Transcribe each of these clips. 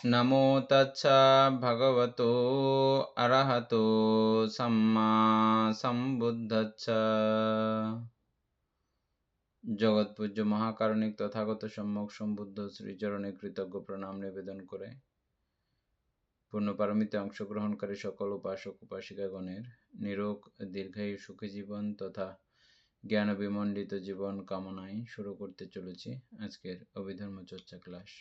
नमो तच्छ भगवतो अरहतो सम्मा सम्बुद्धच्छ। জগৎপূজ্য মহাকারণিক তথাগত সম্যক সম্বুদ্ধ শ্রীচরণে কৃতজ্ঞ প্রণাম নিবেদন করে পূর্ণপারমিতে অংশগ্রহণকারী সকল উপাসক উপাসিকাগণের নিরোগ দীর্ঘায়ু সুখী জীবন তথা জ্ঞান বিমণ্ডিত জীবন কামনায় শুরু করতে চলেছি আজকের অভিধর্ম চর্চা ক্লাস।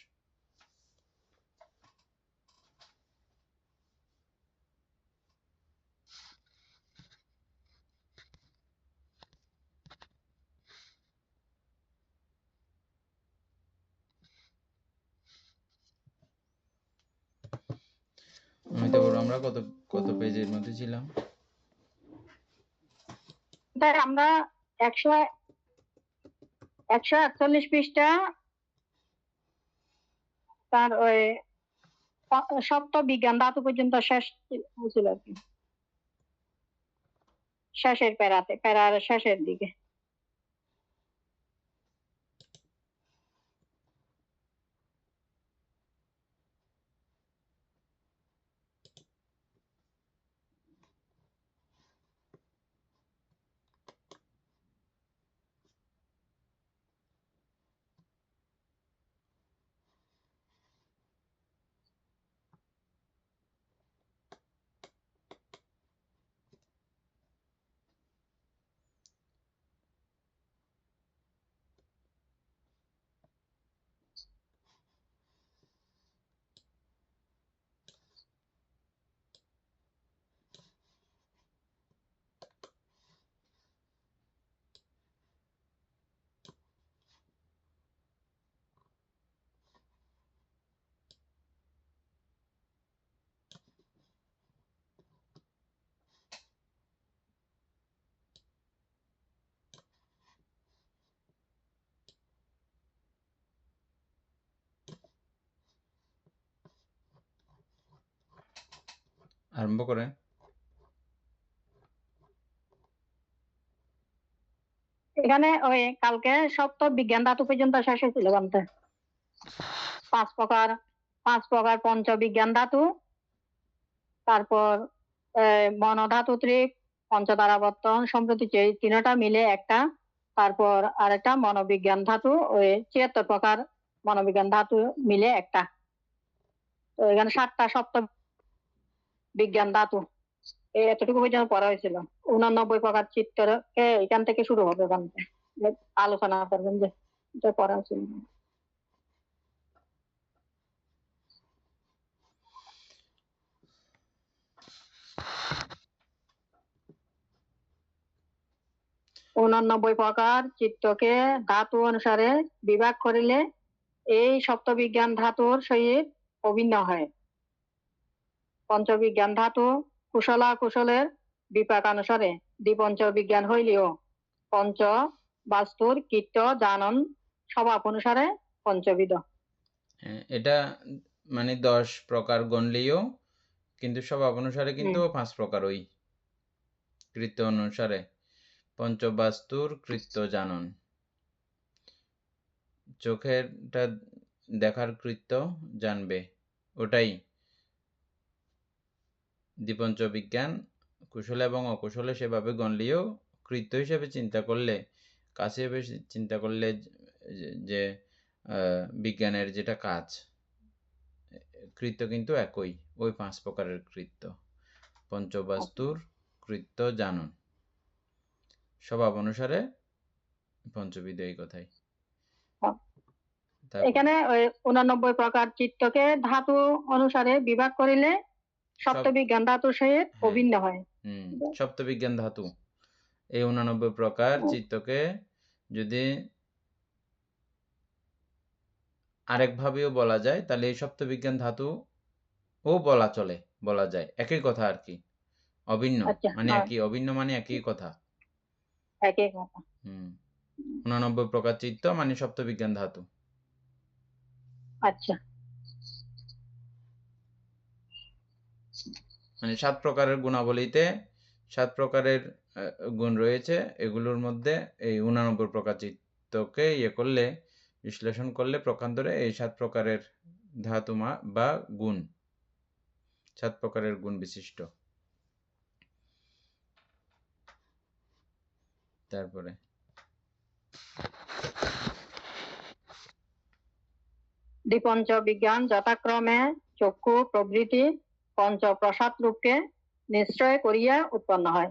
অমিতা বড়, আমরা কত কত পেজের মধ্যে ছিলাম? আমরা 148 পৃষ্ঠা, তার ওই সপ্ত বিজ্ঞান ধাতু পর্যন্ত শেষ ছিল আর কি, শেষের প্যারার শেষের দিকে। আরম্ভ করে এখানে ওই কালকে সপ্ত বিজ্ঞান ধাতু পর্যন্ত শেষ হয়েছিল বলতে, 5 প্রকার পঞ্চবিজ্ঞান ধাতু, তারপর মনোধাতু ত্রিক, পঞ্চতারাবর্তন সম্প্রতি তিনটা মিলে একটা, তারপর আরেকটা মনোবিজ্ঞান ধাতু, ওই 76 প্রকার মনোবিজ্ঞান ধাতু মিলে একটা। তো এখানে 7টা সপ্ত বিজ্ঞান ধাতু এতটুকু পর্যন্ত পড়া হয়েছিল। 89 প্রকার চিত্রকে এখান থেকে শুরু হবে, ওখান থেকে আলোচনা করবেন যে এটা পড়া হয়েছিল। উননব্বই প্রকার চিত্তকে ধাতু অনুসারে বিভাগ করিলে এই সপ্তবিজ্ঞান ধাতুর সহিত অভিন্ন হয়। পঞ্চবিজ্ঞান ধাতু কুশলা কুশলের বিপাক অনুসারে দ্বিপঞ্চ বিজ্ঞান হইলেও পঞ্চ বাস্তুর কীট জানন স্বভাব অনুসারে পঞ্চবিধ। এটা মানে 10 প্রকার গণলেও কিন্তু স্বভাব অনুসারে কিন্তু 5 প্রকার, ওই কৃত্য অনুসারে পঞ্চবাস্তুর কৃত্য জানন, চোখেরটা দেখার কৃত্য জানবে, ওটাই দ্বিপঞ্চ বিজ্ঞান। কুশলে এবং অকুশলে সেভাবে গণলেও কৃত্য হিসেবে চিন্তা করলে, কাছে চিন্তা করলে যে বিজ্ঞানের যেটা কাজ, কৃত্য কিন্তু একই, ওই 5 প্রকারের কৃত্য। পঞ্চবাস্তুর কৃত্য জানন, স্বভাব অনুসারে পঞ্চবিধ, এই কথাই। এখানে ওই 89 প্রকার চিত্তকে ধাতু অনুসারে বিভাগ করিলে সপ্তবিজ্ঞান ধাতুর সহিত অভিন্ন হয়। সপ্তবিজ্ঞান ধাতু এই 89 প্রকার চিত্তকে যদি আরেকভাবেও বলা যায় তাহলে এই সপ্তবিজ্ঞান ধাতু ও বলা যায়, একই কথা আর কি, অভিন্ন মানে একই, অভিন্ন মানে একই কথা। 89 প্রকার চিত্ত মানে সপ্তবিজ্ঞান ধাতু। আচ্ছা, মানে 7 প্রকারের গুণাবলীতে 7 প্রকারের গুণ রয়েছে, এগুলোর মধ্যে এই 89 প্রকার চিত্তকে করলে, বিশ্লেষণ করলে প্রকান্তরে এই 7 প্রকারের ধাতু বা গুণ, 7 প্রকারের গুণ বিশিষ্ট। তারপরে দ্বিপঞ্চ বিজ্ঞান যথাক্রমে চক্ষু প্রভৃতি পঞ্চ প্রসাদ রূপকে নিশ্চয় করিয়া উৎপন্ন হয়।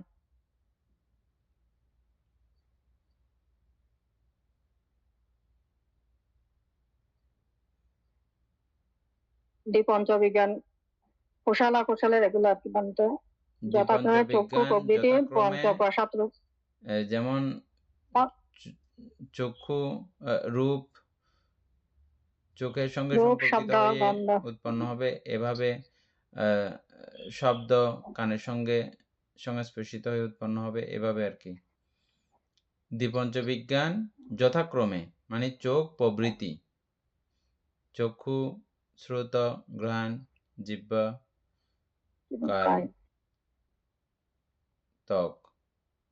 দ্বিপঞ্চ বিজ্ঞান কুশলা কুশলের এগুলো আর কি বলতে, যথাক্রমে চক্ষু প্রভৃতি পঞ্চ প্রসাদ রূপ, যেমন চক্ষু রূপ চোখের সঙ্গে সম্পর্কিত হয়ে উৎপন্ন হবে, এভাবে শব্দ কানের সঙ্গে সংস্পর্শিত হয়ে উৎপন্ন হবে, এভাবে আর কি। দ্বিপঞ্চ বিজ্ঞান যথাক্রমে মানে চোখ প্রভৃতি, চক্ষু, শ্রোত, ঘ্রাণ, জিহ্বা, কায়, ত্বক,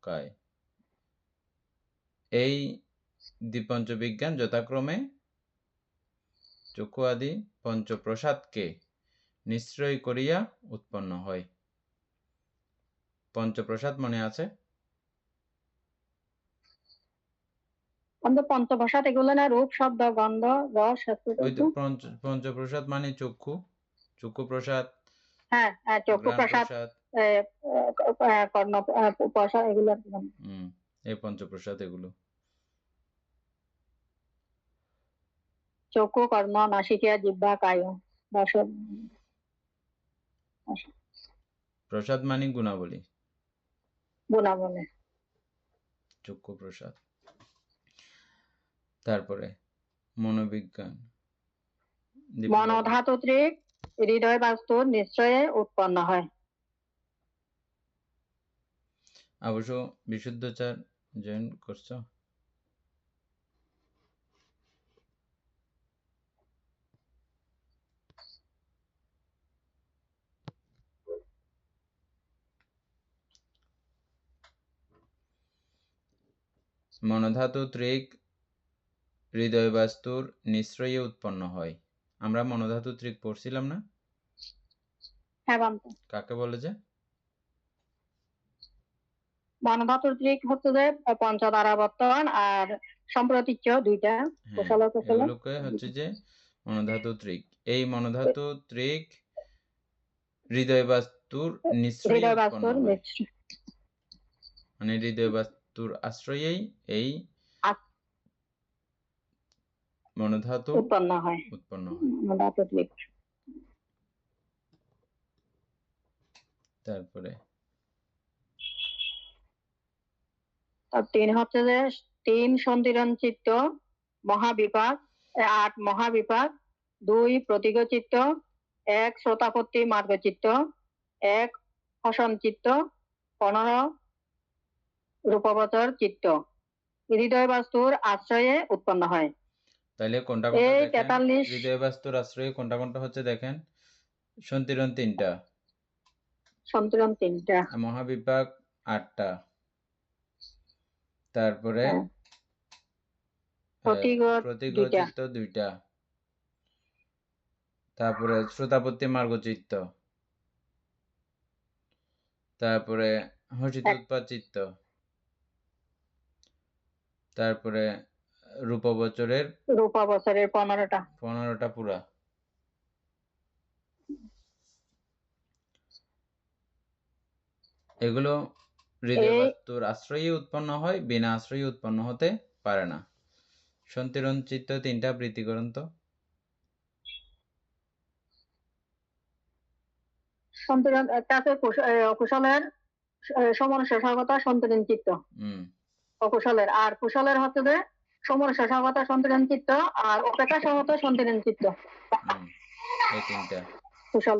কায়, এই দ্বিপঞ্চ বিজ্ঞান যথাক্রমে চক্ষু আদি পঞ্চপ্রসাদকে নিশ্চয় করিয়া উৎপন্ন হয়। পঞ্চপ্রসাদ মনে আছে? পঞ্চপ্রসাদ এগুলো না, রূপ, শব্দ, গন্ধ, রস। ওই তো পঞ্চপ্রসাদ মানে চক্ষু, চক্ষু প্রসাদ, হ্যাঁ চক্ষু প্রসাদ, কর্ণ প্রসাদ, এগুলো আর কি। এই পঞ্চপ্রসাদ এগুলো চক্ষু, কর্ণ, নাসিকা, জিহ্বা, কায়, রস। প্রসাদ মানে গুণাবলী, গুণাবলী, চক্ষু প্রসাদ। তারপরে মনোবিজ্ঞান, মনোধাতুত্রিক হৃদয় বাস্তুর নিশ্চয়ে উৎপন্ন হয়। অবশ্য বিশুদ্ধাচার জয়েন করছো? মনোধাতু ত্রিক হৃদয় বাস্তুর নিশ্রয়ে উৎপন্ন হয়। আমরা মনোধাতু ত্রিক পড়ছিলাম না? হ্যাঁ বান্ত। কাকে বলে যে? মনোধাতু ত্রিক হচ্ছে যে পঞ্চদ্বারা বর্তমান আর সম্প্রতীচ্য দুইটা, এগুলোকে হচ্ছে যে মনোধাতু ত্রিক। এই মনোধাতু ত্রিক হৃদয় বাস্তুর নিশ্রয়ে উৎপন্ন হয়, মানে হৃদয় বাস্তুর আশ্রয়েই এই মনোধাতু উৎপন্ন হয়। তারপরে 3 হচ্ছে যে 3 সন্ধিরণ চিত্ত মহাবিপাক, 8 মহাবিপাক, 2 প্রতীক চিত্ত, 1 শ্রোতাপত্তি মার্গ চিত্ত, 1 হসন চিত্ত, 15 রূপবচর চিত্ত হৃদয় বাস্তুর আশ্রয়ে উৎপন্ন হয়। তাহলে কোনটা কোনটা দেখেন? হৃদয় বাস্তুর আশ্রয়ে কোনটা কোনটা হচ্ছে দেখেন? সন্ধিরণ 3টা, সন্ধিরণ 3টা, মহাবিপাক 8টা, তারপরে প্রতীক চিত্ত 2টা, তারপরে শ্রোতাপত্তি মার্গ চিত্ত, তারপরে হর্ষিত উৎপাদ চিত্ত, তারপরে রূপবচরের 15টা পুরা। এগুলো হৃদয় বাস্তুর আশ্রয়ে উৎপন্ন হয়, বিনা আশ্রয়ে উৎপন্ন হতে পারে না। সন্ধিরণ চিত্ত 3টা বৃত্তিকরণ তো। সন্ধিরণ একটা আছে কুশলের সমনস্য স্বাগতা সন্ধিরণ চিত্ত, অকুশলের, আর কুশলের হচ্ছে যে সমনস্য স্বাগতা সন্ধিরণ চিত্ত আর অপেক্ষা স্বাগত সন্ধিরণ চিত্ত, এই 3টা কুশল।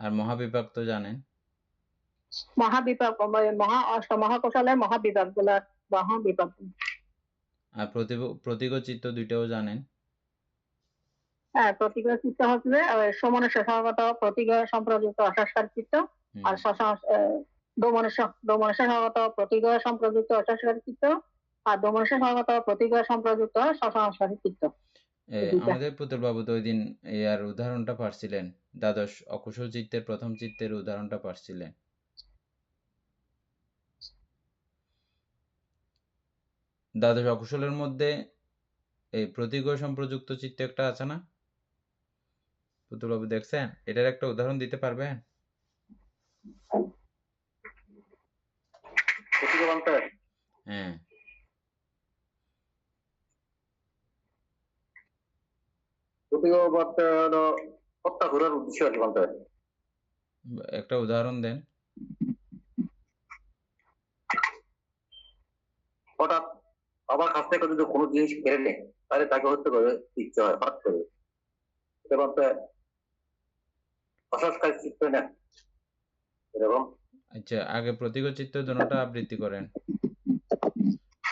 আর মহাবিপাক তো জানেন, মহাবিপাক মহাকুশলের মহাবিপাক গুলা, মহাবিপাক। আর প্রতীক চিত্ত 2টাও জানেন। হ্যাঁ, প্রতীক চিত্ত হচ্ছে সমনস্য স্বাগত প্রতীক সম্প্রযুক্ত অসংস্কার চিত্ত, আর দোমনস্য স্বাগত প্রতীক সম্প্রযুক্ত অসংস্কার চিত্ত, আর দমনস্য স্বভাবত প্রতিক্রিয়া সম্প্রযুক্ত স্বসংস্কারী চিত্ত। এই দুইটা। আমাদের পুতুল বাবু তো ওই দিন এর উদাহরণটা পারছিলেন, দ্বাদশ অকুশল চিত্তের প্রথম চিত্তের উদাহরণটা পারছিলেন। দ্বাদশ অকুশলের মধ্যে এই প্রতিক্রিয়া সম্প্রযুক্ত চিত্ত একটা আছে না? পুতুল বাবু দেখছেন? এটার একটা উদাহরণ দিতে পারবেন? হ্যাঁ, হত্যা করার উদ্দেশ্য আর কি বলতে হয়। একটা উদাহরণ দেন। হঠাৎ বাবার কাছ থেকে যদি কোনো জিনিস কেড়ে নেয় তাহলে তাকে হত্যা করে ইচ্ছে হয় হঠাৎ করে, এটা বলতে অসংস্কারী চিত্ত না এরকম। আচ্ছা, আগে প্রতিক্রিয়া চিত্ত দুটোটা আবৃত্তি করেন।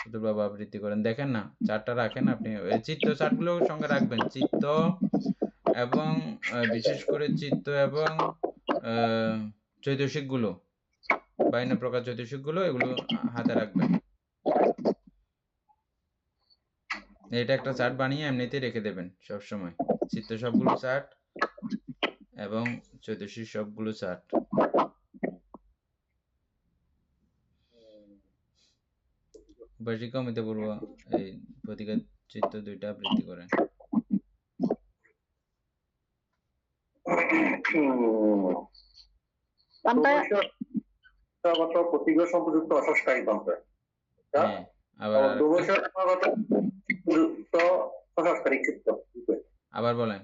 পুতুল বাবু আবৃত্তি করেন, দেখেন না চারটা রাখেন আপনি, এই চিত্ত চারগুলো সঙ্গে রাখবেন, চিত্ত এবং বিশেষ করে চিত্ত এবং চৈতসিকগুলো, 52 প্রকার চৈতসিকগুলো, এগুলো হাতে রাখবেন। এটা একটা চার্ট বানিয়ে এমনিতেই রেখে দেবেন সবসময়, চিত্ত সবগুলো চার্ট এবং চৈতসিক সবগুলো চার্ট। বার্ষিক কমিতে বলবো এই প্রতিকার চিত্ত দুইটা আবৃত্তি করেন। প্রতিক্রিয়া সম্প্রযুক্ত অসংস্কারী তন্ত্র, হ্যাঁ, আবার অসংস্কারী চিত্ত। আবার বলেন।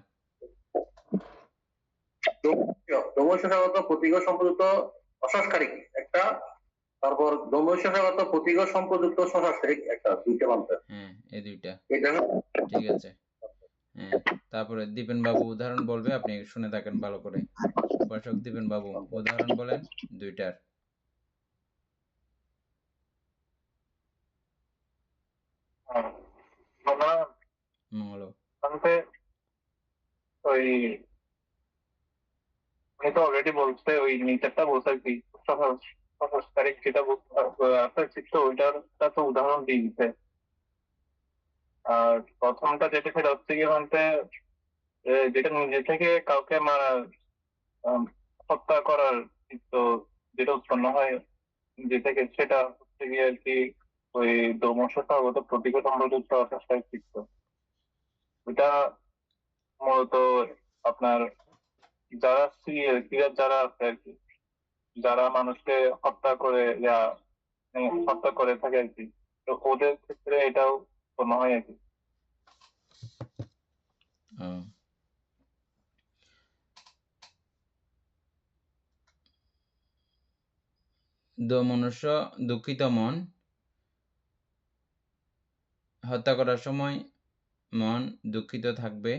প্রতিক্রিয়া সম্প্রযুক্ত অসংস্কারিক একটা, তারপর দমস্যগত প্রতিক্রিয়া সম্প্রযুক্ত সংস্কারিক একটা, দুইটা মানতে। হ্যাঁ, এই দুইটা এটা ঠিক আছে। হ্যাঁ, তারপরে দীপেন বাবু উদাহরণ বলবে, আপনি শুনে থাকেন ভালো করে। উপাসক দীপেন বাবু উদাহরণ বলেন দুইটার। মঙ্গল ওই আমি তো অলরেডি বলতে ওই নেচারটা বলতে আর কি, সংস্কারিক যেটা আপনার চিত্ত ওইটার তো উদাহরণ দিয়ে দিতে। আর প্রথমটা যেটা সেটা হচ্ছে গিয়ে বলতে যেটা নিজে থেকে কাউকে মারা হত্যা করার চিত্ত যেটা উৎপন্ন হয় নিজে থেকে, সেটা হচ্ছে গিয়ে আর কি ওই দমস্যগত প্রতিকূল সম্প্রযুক্ত অসংস্কারিক চিত্ত। ওইটা মূলত আপনার যারা ক্রিয়ার যারা আছে আর কি, যারা মানুষকে হত্যা করে হত্যা করে থাকে আর কি, তো ওদের ক্ষেত্রে এটাও কোনো হয় আর কি। মনুষ্য দুঃখিত মন, হত্যা করার সময় মন দুঃখিত থাকবে।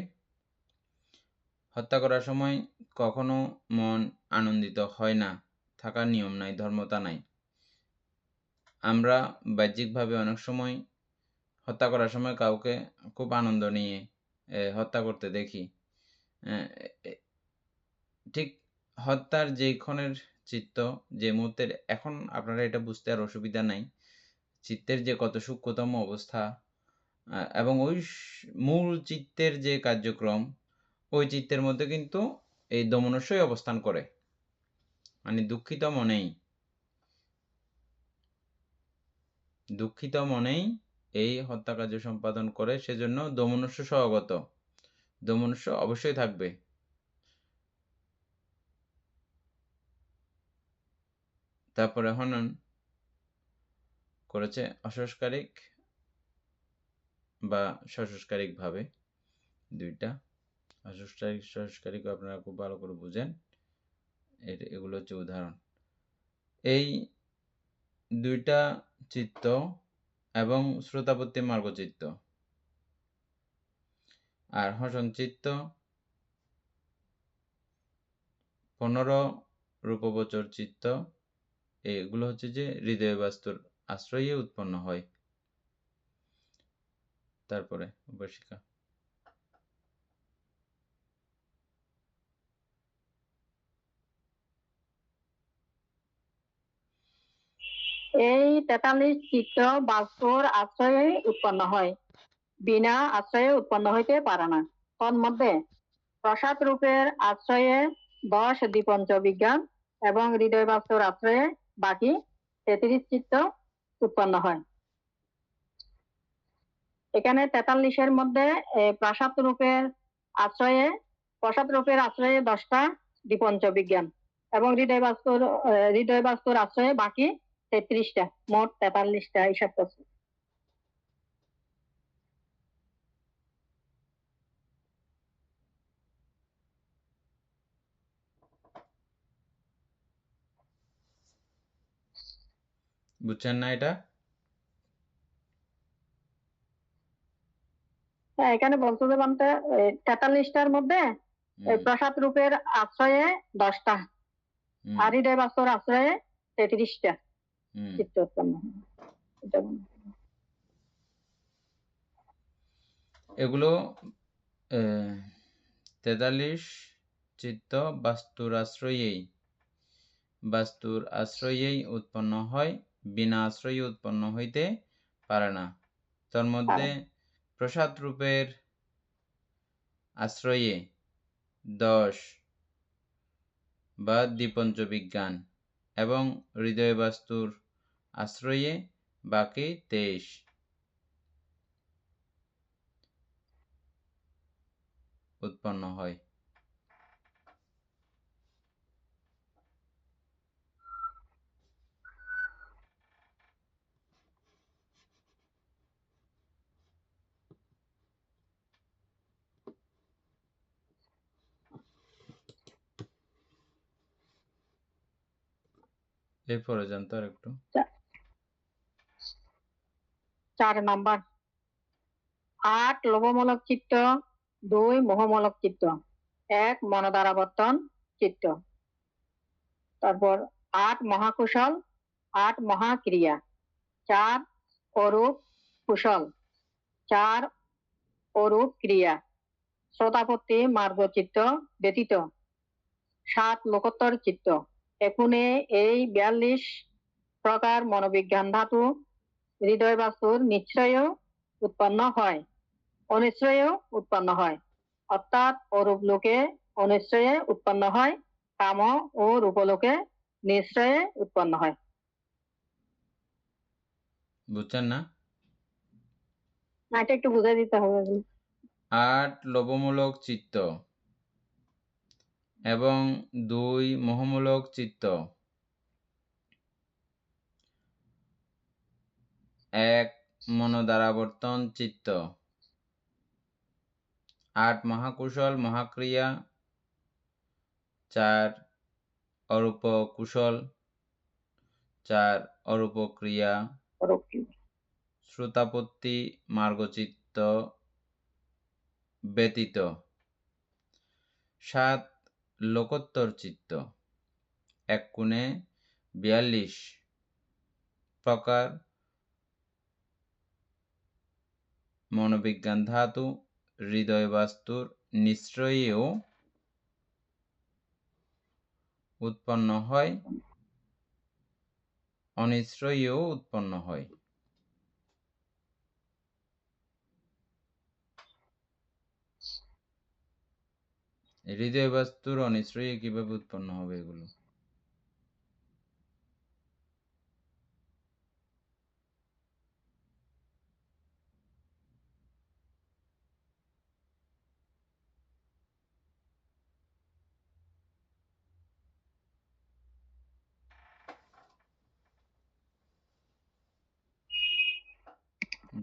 হত্যা করার সময় কখনো মন আনন্দিত হয় না, থাকার নিয়ম নাই, ধর্মতা নাই। আমরা বাহ্যিকভাবে অনেক সময় হত্যা করার সময় কাউকে খুব আনন্দ নিয়ে হত্যা করতে দেখি। ঠিক হত্যার যেই ক্ষণের চিত্ত, যে মুহূর্তের, এখন আপনারা এটা বুঝতে আর অসুবিধা নাই, চিত্তের যে কত সূক্ষ্মতম অবস্থা, এবং ওই মূল চিত্তের যে কার্যক্রম, ওই চিত্তের মধ্যে কিন্তু এই দমনস্যই অবস্থান করে, মানে দুঃখিত মনেই এই হত্যা কার্য সম্পাদন করে, সেজন্য দমনস্য স্বভাবত, দমনস্য অবশ্যই থাকবে। তারপরে হনন করেছে অসংস্কারিক বা সসংস্কারিক ভাবে, দুইটা অসংস্কারিক সসংস্কারিক আপনারা খুব ভালো করে বুঝেন। এগুলো হচ্ছে উদাহরণ। এই দুইটা চিত্ত এবং শ্রোতাপত্তি মার্গ চিত্ত আর হসন চিত্ত 15 রূপগোচর চিত্ত, এগুলো হচ্ছে যে হৃদয় বাস্তুর আশ্রয়ে উৎপন্ন হয়। তারপরে উপাসিকা এই 43 চিত্ত বাস্তুর আশ্রয়ে উৎপন্ন হয়, বিনা আশ্রয়ে উৎপন্ন হইতে পারে না। তন্মধ্যে প্রসাদ রূপের আশ্রয়ে 10 দ্বিপঞ্চ বিজ্ঞান এবং হৃদয় বাস্তুর আশ্রয়ে বাকি 33 চিত্ত উৎপন্ন হয়। এখানে 43-এর মধ্যে প্রসাদ রূপের আশ্রয়ে 10টা দ্বিপঞ্চ বিজ্ঞান এবং হৃদয় বাস্তুর আশ্রয়ে বাকি 33টা, মোট 43টা হিসাব করছে। বুঝছেন না এটা? হ্যাঁ, এখানে বলতে দেবেন 43টার মধ্যে প্রসাদ রূপের আশ্রয়ে 10টা আর হৃদয় বাস্তুর আশ্রয়ে 33টা চিত্ত উৎপন্ন হয়। এগুলো 43 চিত্ত বাস্তুর আশ্রয়েই উৎপন্ন হয়, বিনা আশ্রয়ে উৎপন্ন হইতে পারে না। তার মধ্যে প্রসাদ রূপের আশ্রয়ে 10 বা দ্বিপঞ্চ বিজ্ঞান এবং হৃদয় বাস্তুর আশ্রয়ে বাকি 23 উৎপন্ন হয়। এরপরে জানতো আর একটু 4 নাম্বার 8 লোভমূলক চিত্ত, 2 মোহমূলক চিত্ত, 1 মনোদ্বারাবর্তন চিত্ত। তারপর 8 মহাকুশল, 8 মহাক্রিয়া, 4 অরূপ কুশল, 4 অরূপ ক্রিয়া, শ্রোতাপত্তি মার্গ চিত্ত ব্যতীত 7 লোকোত্তর চিত্ত। এখুনে এই 42 প্রকার মনোবিজ্ঞান ধাতু হৃদয় বাস্তুর নিশ্চয় উৎপন্ন হয়, অনিশ্চয় উৎপন্ন হয়, অর্থাৎ অরূপ লোকে অনিশ্চয়ে উৎপন্ন হয়, কাম ও রূপলোকে নিশ্চয়ে উৎপন্ন হয়। বুঝছেন না? এটা একটু বুঝাই দিতে হবে। 8 লোভমূলক চিত্ত এবং 2 মোহমূলক চিত্ত, 1 মনোদ্বারাবর্তন চিত্ত, 8 মহাকুশল মহাক্রিয়া, 4 অরূপ কুশল, 4 অরূপ ক্রিয়া, শ্রোতাপত্তি মার্গচিত্ত ব্যতীত 7 লোকোত্তর চিত্ত। এক কোণে 42 প্রকার মনোবিজ্ঞান ধাতু হৃদয় বাস্তুর নিশ্চয়েও উৎপন্ন হয়, অনিশ্চয়েও উৎপন্ন হয়। হৃদয় বাস্তুর অনিশ্চয়ী কিভাবে উৎপন্ন হবে এগুলো?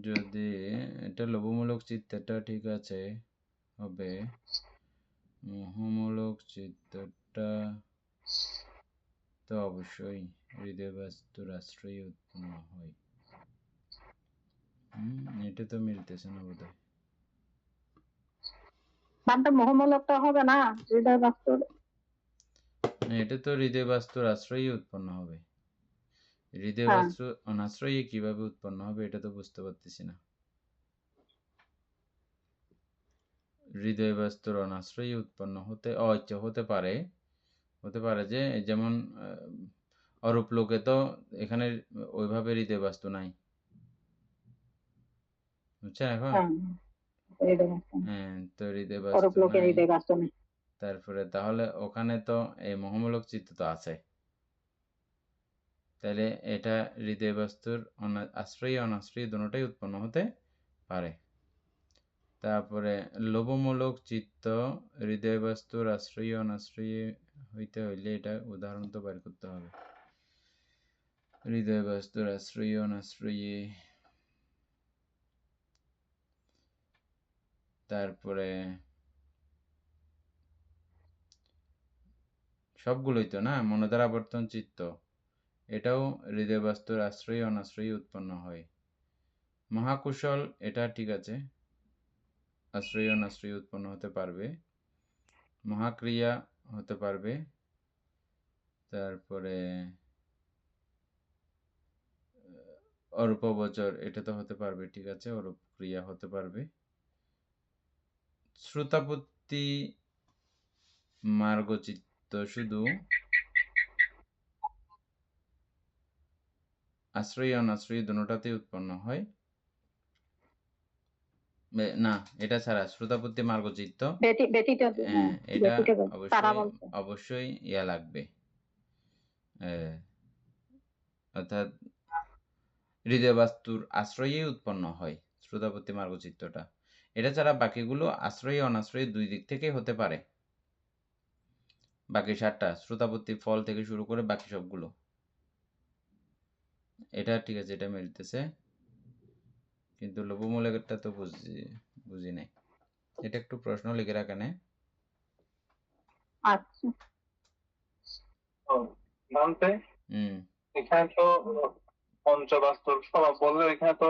যদি এটা লোভমূলক চিত্তটা ঠিক আছে, হবে মোহমূলক চিত্তটা তো অবশ্যই হৃদয় বাস্তুর আশ্রয়ে উৎপন্ন হয়। এটা তো মিলতেছে না বোধ হয়। মোহমূলকটা হবে না, হৃদয় বাস্তুর। এটা তো হৃদয় বাস্তুর আশ্রয়ে উৎপন্ন হবে। হৃদয় বাস্তু অনাশ্রয়ে কিভাবে উৎপন্ন হবে এটা তো বুঝতে পারতেছি না। হৃদয় বাস্তুর অনাশ্রয়ে উৎপন্ন হতে পারে যে যেমন অরূপ লোকে তো এখানে ওইভাবে হৃদয় বাস্তু নাই, বুঝছেন এখন? হ্যাঁ, হৃদয় বাস্তু নেই। হ্যাঁ, তো হৃদয় অরূপ বাস্তু লোকের নাই। হৃদয় বাস্তু নেই। তারপরে তাহলে ওখানে তো এই মহামূলক চিত্ত তো আছে, তাহলে এটা হৃদয় বাস্তুর আশ্রয়ী অনাশ্রয়ী দুটোটাই উৎপন্ন হতে পারে। তারপরে লোভমূলক চিত্ত হৃদয় বাস্তুর আশ্রয়ী অনাশ্রয়ী হইতে হইলে এটা উদাহরণ তো বের করতে হবে। হৃদয় বাস্তুর আশ্রয়ী অনাশ্রয়ী, তারপরে সবগুলোই তো না, মনোধার আবর্তন চিত্ত, এটাও হৃদয় বাস্তুর আশ্রয়ী অনাশ্রয়ী উৎপন্ন হয়। মহাকুশল এটা ঠিক আছে, আশ্রয়ী অনাশ্রয়ী উৎপন্ন হতে পারবে। মহাক্রিয়া হতে পারবে। তারপরে অরূপবচর এটা তো হতে পারবে, ঠিক আছে, অরূপ ক্রিয়া হতে পারবে। শ্রুতাপত্তি মার্গচিত্ত শুধু আশ্রয়ী অনাশ্রয়ী দুটোতেই উৎপন্ন হয়। না, এটা ছাড়া শ্রুতাপত্তি মার্গচিত্ত, ব্যতীত এটা তারা অবশ্যই বলছে। অবশ্যই ইয়া লাগবে, অর্থাৎ হৃদয় বাস্তুর আশ্রয়ী উৎপন্ন হয় শ্রুতাপত্তি মার্গচিত্তটা। এটা ছাড়া বাকিগুলো আশ্রয়ী অনাশ্রয়ী দুই দিক থেকে হতে পারে। বাকি 7টা শ্রুতাপত্তি ফল থেকে শুরু করে বাকি সবগুলো, এটা ঠিক আছে, এটা মিলতেছে, কিন্তু লোভমূলকটা তো বুঝি নাই। এটা একটু প্রশ্ন লিখে রাখেন। আচ্ছা, জানতে এখানে তো পঞ্চবাস্তুর স্বভাব বললে এখানে তো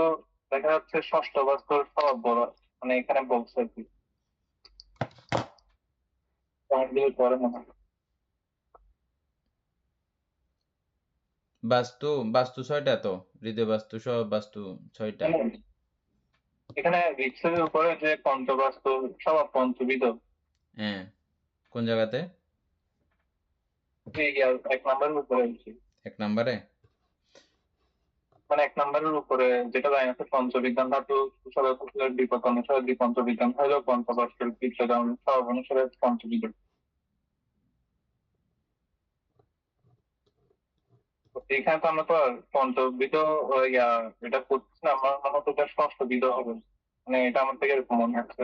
দেখা যাচ্ছে ষষ্ঠ বাস্তুর স্বভাব বড়, মানে এখানে বলছে আর কি পয়েন্ট দিয়ে পরে মনে হয়। বাস্তু 6টা তো, হৃদয় বাস্তু সহ বাস্তু 6টা। এখানে রিক্সের উপরে যে পঞ্চবাস্তু স্বভাব পঞ্চবিধ, হ্যাঁ, কোন জায়গাতে? এই 1 নম্বরের উপরে বলছি। 1 নম্বরে মানে 1 নম্বরের উপরে যেটা দেখা যাচ্ছে পঞ্চবিজ্ঞান ধাতু কুশল কুশলের বিপদ অনুসারে পঞ্চবিজ্ঞান হলো পঞ্চবাস্তুর কীর্তন স্বভাব অনুসারে পঞ্চবিধ। এখানে তো আমরা তো আর পঞ্চবিধ ইয়া এটা করছি না, আমার মনে হতো এটা ষষ্ঠবিধ হবে, মানে এটা আমার থেকে এরকম মনে হচ্ছে।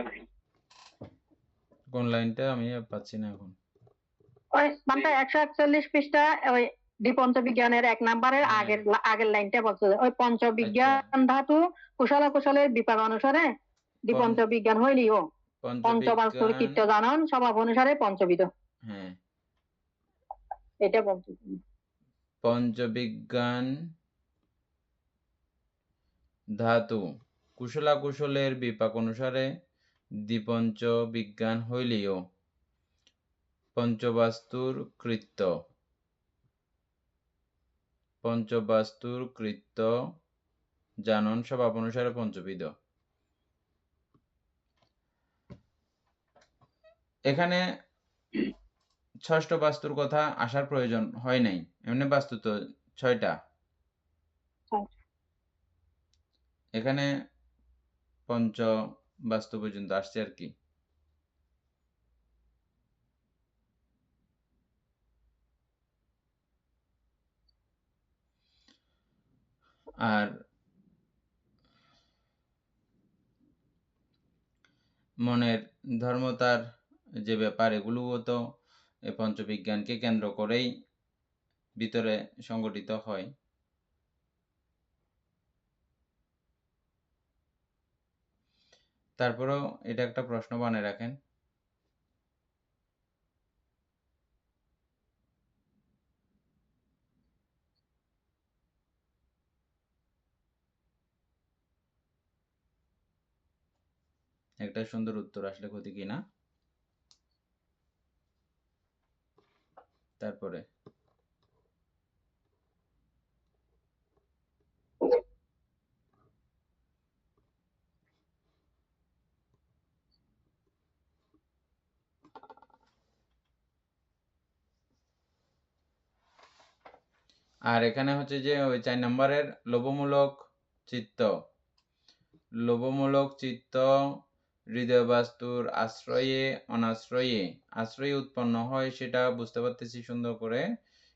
কোন লাইনটা আমি আর পাচ্ছি না এখন। ওই মানে 141 পৃষ্ঠা, ওই দ্বিপঞ্চবিজ্ঞানের 1 নম্বরের হ্যাঁ। আগের লাইনটা বলছে, ওই আচ্ছা, পঞ্চবিজ্ঞান ধাতু কুশলের বিপাক অনুসারে দ্বিপঞ্চবিজ্ঞান হইলিও পঞ্চবাস্তুর পঞ্চবিজ্ঞান, কীর্ত জানন স্বভাব অনুসারে পঞ্চবিধ, হ্যাঁ, এটা বলছি। পঞ্চবিজ্ঞান ধাতু কুশলের বিপাক অনুসারে দ্বিপঞ্চ বিজ্ঞান হইলেও পঞ্চবাস্তুর কৃত্য জানন স্বভাব অনুসারে পঞ্চবিধ। এখানে ষষ্ঠ বাস্তুর কথা আসার প্রয়োজন হয় নাই, এমনি বাস্তু তো 6টা, এখানে পঞ্চ বাস্তু পর্যন্ত আসছে আর কি। আর মনের ধর্মতার যে ব্যাপার, এগুলোও তো এই পঞ্চবিজ্ঞানকে কেন্দ্র করেই ভিতরে সংগঠিত হয়। তারপরেও এটা একটা প্রশ্ন বানিয়ে রাখেন। একটা সুন্দর উত্তর আসলে ক্ষতি কি না। তারপরে আর এখানে হচ্ছে যে ওই 4 নম্বরের লোভমূলক চিত্ত, লোভমূলক চিত্ত হৃদয় বাস্তুর আশ্রয়ে অনাশ্রয়ে, আশ্রয়ে উৎপন্ন হয় সেটা বুঝতে পারতেছি সুন্দর করে,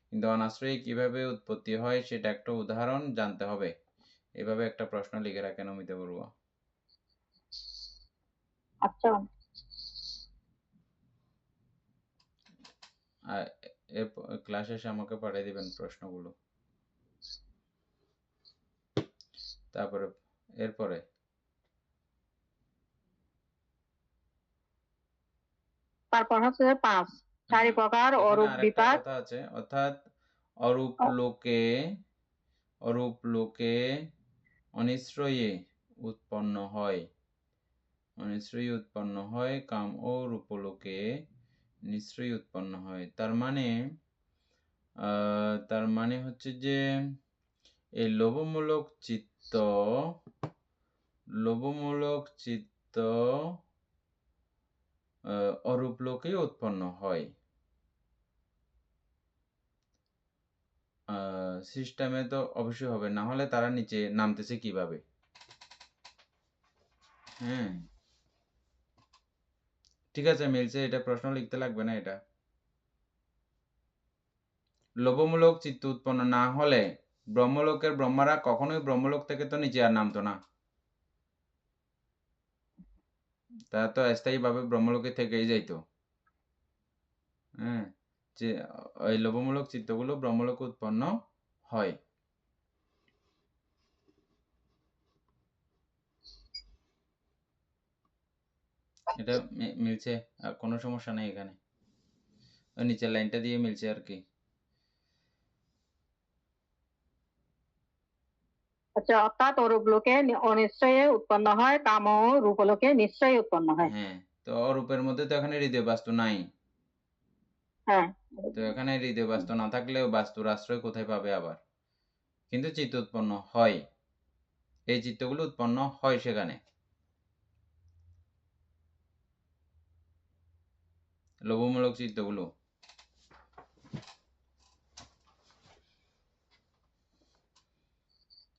কিন্তু অনাশ্রয়ে কিভাবে উৎপত্তি হয় সেটা একটা উদাহরণ জানতে হবে। এভাবে একটা প্রশ্ন লিখে রাখেন অমিতা বড়ুয়া। আচ্ছা, আর ক্লাস শেষে আমাকে পাঠিয়ে দিবেন প্রশ্নগুলো। তারপরে এরপরে তারপর হচ্ছে 5 চারি প্রকার এখানে অরূপ আরেকটা বিপাক। কথা আছে, অর্থাৎ অরূপ লোকে অনিশ্রয়ে উৎপন্ন হয়, অনিশ্রয়ী উৎপন্ন হয়, কাম ও রূপলোকে নিশ্রয়ী উৎপন্ন হয়। তার মানে হচ্ছে যে এই লোভমূলক চিত্ত অরূপ লোকে উৎপন্ন হয়। সিস্টেমে তো অবশ্যই হবে, না হলে তারা নিচে নামতেছে কিভাবে? হ্যাঁ, ঠিক আছে, মিলছে। এটা প্রশ্ন লিখতে লাগবে না। এটা লোভমূলক চিত্ত উৎপন্ন না হলে ব্রহ্মলোকের ব্রহ্মারা কখনোই ব্রহ্মলোক থেকে তো নিচে আর নামতো না, তারা তো স্থায়ীভাবে ব্রহ্মলোকে থেকেই যাইতো। হ্যাঁ, যে ওই লোভমূলক চিত্তগুলো ব্রহ্মলোকে উৎপন্ন হয়। এটা মিলছে, আর কোনো সমস্যা নেই এখানে, ওই নিচের লাইনটা দিয়ে মিলছে আর কি। আচ্ছা, অর্থাৎ অরূপ লোকে অনিশ্চয়ে উৎপন্ন হয়, কাম ও রূপলোকে নিশ্চয়ই উৎপন্ন হয়। হ্যাঁ, তো অরূপের মধ্যে তো এখানে হৃদয় বাস্তু নাই, হ্যাঁ, তো এখানে হৃদয় বাস্তু না থাকলেও বাস্তুর আশ্রয় কোথায় পাবে আবার? কিন্তু চিত্ত উৎপন্ন হয়, এই চিত্তগুলো উৎপন্ন হয় সেখানে, লোভমূলক চিত্তগুলো।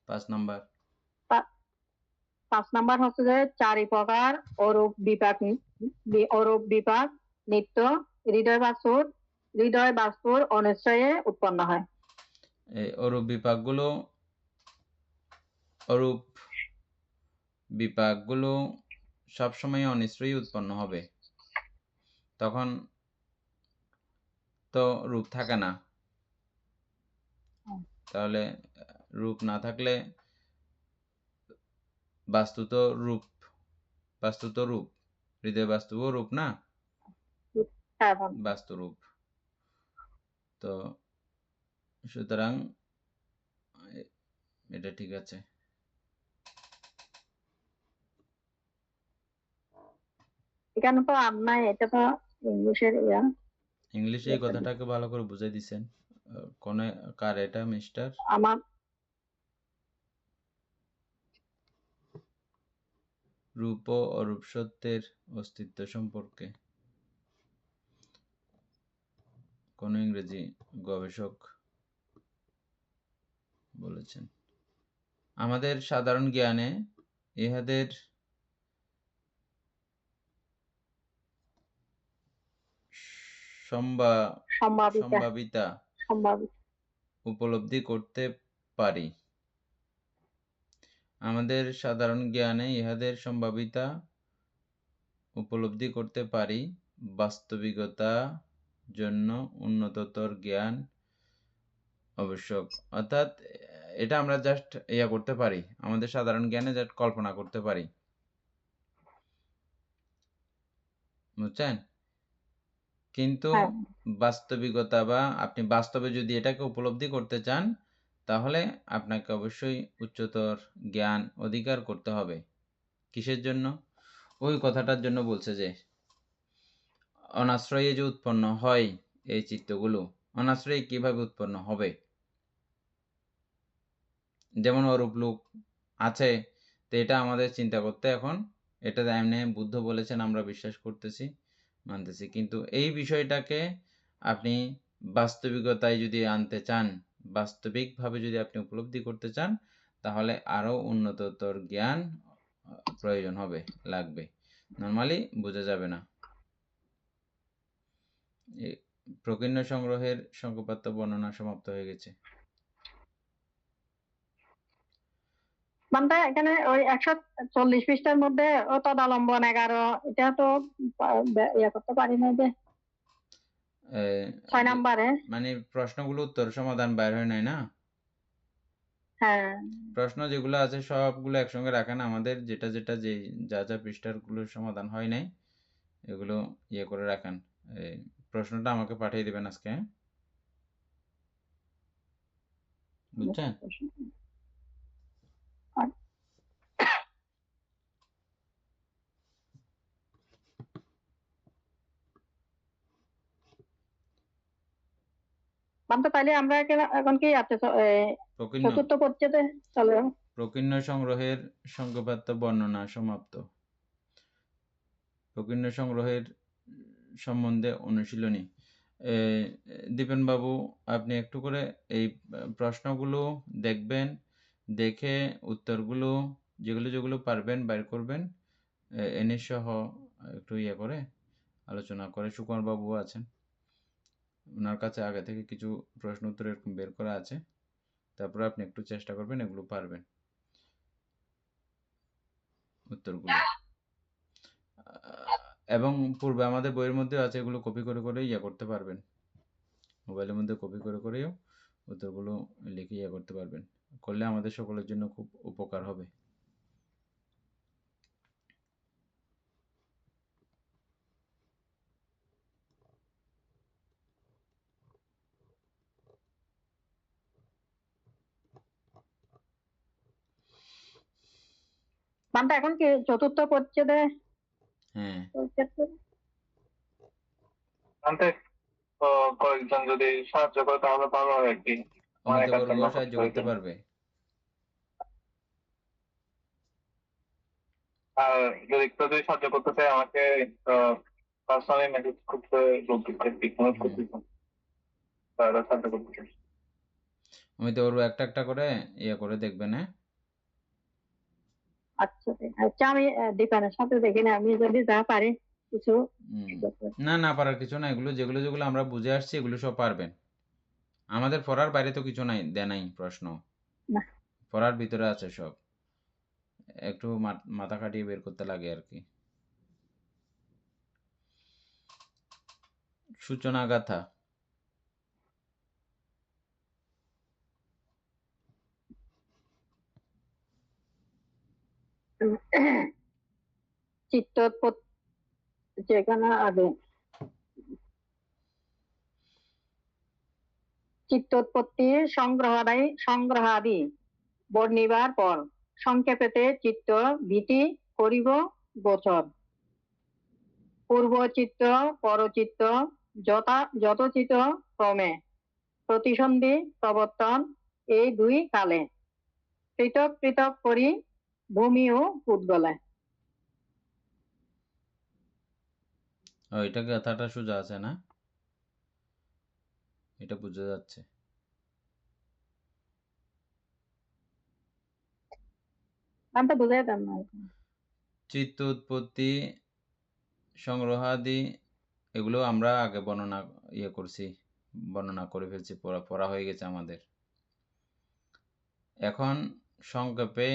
5 নাম্বার। 5 নাম্বার হচ্ছে যে চারি প্রকার অরূপ বিপাক নিত্য হৃদয় বাস্তুর অনিশ্চয়ে উৎপন্ন হয়। এই অরূপ বিপাকগুলো সবসময় অনিশ্চয়ই উৎপন্ন হবে, তখন তো রূপ থাকে না। তাহলে রূপ না থাকলে বাস্তু তো রূপ, হৃদয় বাস্তুও রূপ না, হ্যাঁ, বাস্তু রূপ। তো সুতরাং এটা ঠিক আছে। এখানে তো আর নাই, এটা তো ইংলিশের ইংলিশে এই কথাটাকে ভালো করে বুঝাই দিছেন। কোন কার এটা মিস্টার? আমার রূপ ও অরূপ সত্যের অস্তিত্ব সম্পর্কে কোন ইংরেজি গবেষক বলেছেন? আমাদের সাধারণ জ্ঞানে ইহাদের সম্ভাবিতা উপলব্ধি করতে পারি। আমাদের সাধারণ জ্ঞানে ইহাদের সম্ভাবিতা উপলব্ধি করতে পারি, বাস্তবিকতা জন্য উন্নততর জ্ঞান আবশ্যক। অর্থাৎ এটা আমরা জাস্ট করতে পারি, আমাদের সাধারণ জ্ঞানে জাস্ট কল্পনা করতে পারি, বুঝছেন? কিন্তু বাস্তবিকতা বা আপনি বাস্তবে যদি এটাকে উপলব্ধি করতে চান, তাহলে আপনাকে অবশ্যই উচ্চতর জ্ঞান অধিকার করতে হবে। কিসের জন্য? ওই কথাটার জন্য বলছে যে অনাশ্রয়ে যে উৎপন্ন হয় এই চিত্তগুলো, অনাশ্রয়ে কিভাবে উৎপন্ন হবে? যেমন অরূপ লোক আছে, তো এটা আমাদের চিন্তা করতে এখন, এটা এমনি বুদ্ধ বলেছেন আমরা বিশ্বাস করতেছি, মানতেছি, কিন্তু এই বিষয়টাকে আপনি বাস্তবিকতায় যদি আনতে চান, বাস্তবিকভাবে যদি আপনি উপলব্ধি করতে চান, তাহলে আরও উন্নততর জ্ঞান প্রয়োজন হবে, লাগবে। নর্মালি বোঝা যাবে না। প্রকীর্ণ সংগ্রহের সংখ্যাপাত্য বর্ণনা সমাপ্ত হয়ে গেছে। বান্দা এখানে ওই 140 পৃষ্ঠার মধ্যে ও তদালম্বন 11 এটা তো ইয়ে করতে পারি না যে 6 নম্বরে। মানে প্রশ্নগুলো উত্তর সমাধান বাইর হয় নাই না? হ্যাঁ, প্রশ্ন যেগুলো আছে সবগুলো একসঙ্গে রাখেন, আমাদের যেটা যেটা যে যা পৃষ্ঠারগুলোর সমাধান হয় নাই এগুলো ইয়ে করে রাখেন। প্রশ্নটা আমাকে পাঠিয়ে দিবেন আজকে, হ্যাঁ? বুঝছেন? বান্দা তাইলে আমরা এখন কি আছে চতুর্থ পরিচ্ছেদে চলে যাবো। প্রকীর্ণ সংগ্রহের সংখ্যাপাত্য বর্ণনা সমাপ্ত। প্রকীর্ণ সংগ্রহের সম্বন্ধে অনুশীলনী। দীপেন বাবু, আপনি একটু করে এই প্রশ্নগুলো দেখবেন, দেখে উত্তরগুলো যেগুলো যেগুলো পারবেন বাইর করবেন, এনে সহ একটু ইয়ে করে আলোচনা করে। সুকুমার বাবু আছেন, ওনার কাছে আগে থেকে কিছু প্রশ্ন উত্তর এরকম বের করা আছে, তারপরে আপনি একটু চেষ্টা করবেন, এগুলো পারবেন উত্তরগুলো। এবং পূর্বে আমাদের বইয়ের মধ্যে আছে, এগুলো কপি করে করে ইয়ে করতে পারবেন, মোবাইলের মধ্যে কপি করে করেও উত্তরগুলো লিখে ইয়ে করতে পারবেন। করলে আমাদের সকলের জন্য খুব উপকার হবে। বান্দা এখন কি চতুর্থ পরিচ্ছেদে? হ্যাঁ, জানতে কয়েকজন যদি সাহায্য করে তাহলে ভালো হয় আর কি। অমিত বর্গ সাহায্য করতে পারবে। আর যদি কেউ যদি সাহায্য করতে চায় আমাকে পার্সোনালি মেসেজ করতে বলতে তারা সাহায্য করতে চাই। অমিত বর্গ একটা একটা করে ইয়ে করে দেখবেন, হ্যাঁ? আচ্ছা আচ্ছা, আমি দীপানের সাথে দেখি না, আমি যদি যা পারি কিছু। না পারার কিছু না, এগুলো যেগুলো যেগুলো আমরা বুঝে আসছি এগুলো সব পারবেন। আমাদের পড়ার বাইরে তো কিছু নাই, নাই প্রশ্ন, পড়ার ভিতরে আছে সব, একটু মাথা খাটিয়ে বের করতে লাগে আর কি। সূচনা গাথা। চিত্তোৎপত্তি যেখানে আগে চিত্তোৎপত্তি সংগ্রহাদি বর্ণিবার পর সংক্ষেপেতে চিত্ত ভীতি করিব গোচর। পূর্বচিত্ত পরচিত্ত যথোচিত ক্রমে প্রতিসন্ধি প্রবর্তন এই দুই কালে পৃথক পৃথক করি ভূমি ও পুদ্গলে। এটা গাথাটা সোজা আছে না? এটা বোঝা যাচ্ছে। আমি তো বুঝাই দেন না। চিত্ত উৎপত্তি সংগ্রহাদি এগুলো আমরা আগে বর্ণনা করে ফেলছি, পড়া হয়ে গেছে আমাদের। এখন সংক্ষেপে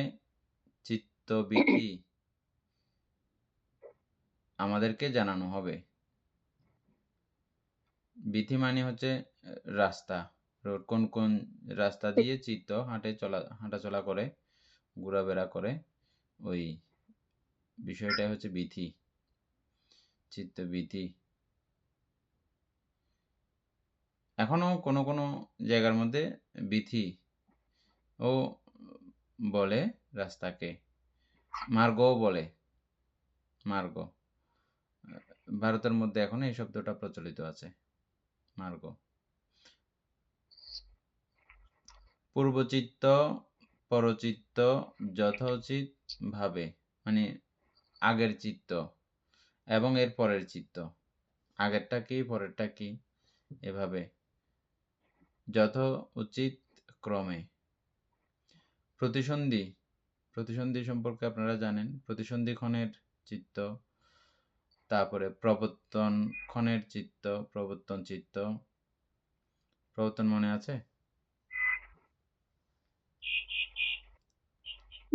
চিত্তবীতি আমাদেরকে জানানো হবে। বিধি মানে হচ্ছে রাস্তা, রোড, কোন কোন রাস্তা দিয়ে চিত্ত হাঁটাচলা করে, ঘোরাফেরা করে, ওই বিষয়টাই হচ্ছে বিধি, চিত্তবীতি। এখনো কোনো কোনো জায়গার মধ্যে বিধি ও বলে, রাস্তাকে মার্গও বলে, মার্গ। ভারতের মধ্যে এখন এই শব্দটা প্রচলিত আছে, মার্গ। পূর্বচিত্ত পরচিত্ত যথোচিত ভাবে, মানে আগের চিত্ত এবং এর পরের চিত্ত, আগেরটা কি পরেরটা কি, এভাবে যথোচিত ক্রমে। প্রতিসন্ধি প্রতিসন্ধি সম্পর্কে আপনারা জানেন, প্রতিসন্ধি ক্ষণের চিত্ত, তারপরে প্রবর্তন ক্ষণের চিত্ত, প্রবর্তন চিত্ত। প্রবর্তন মনে আছে?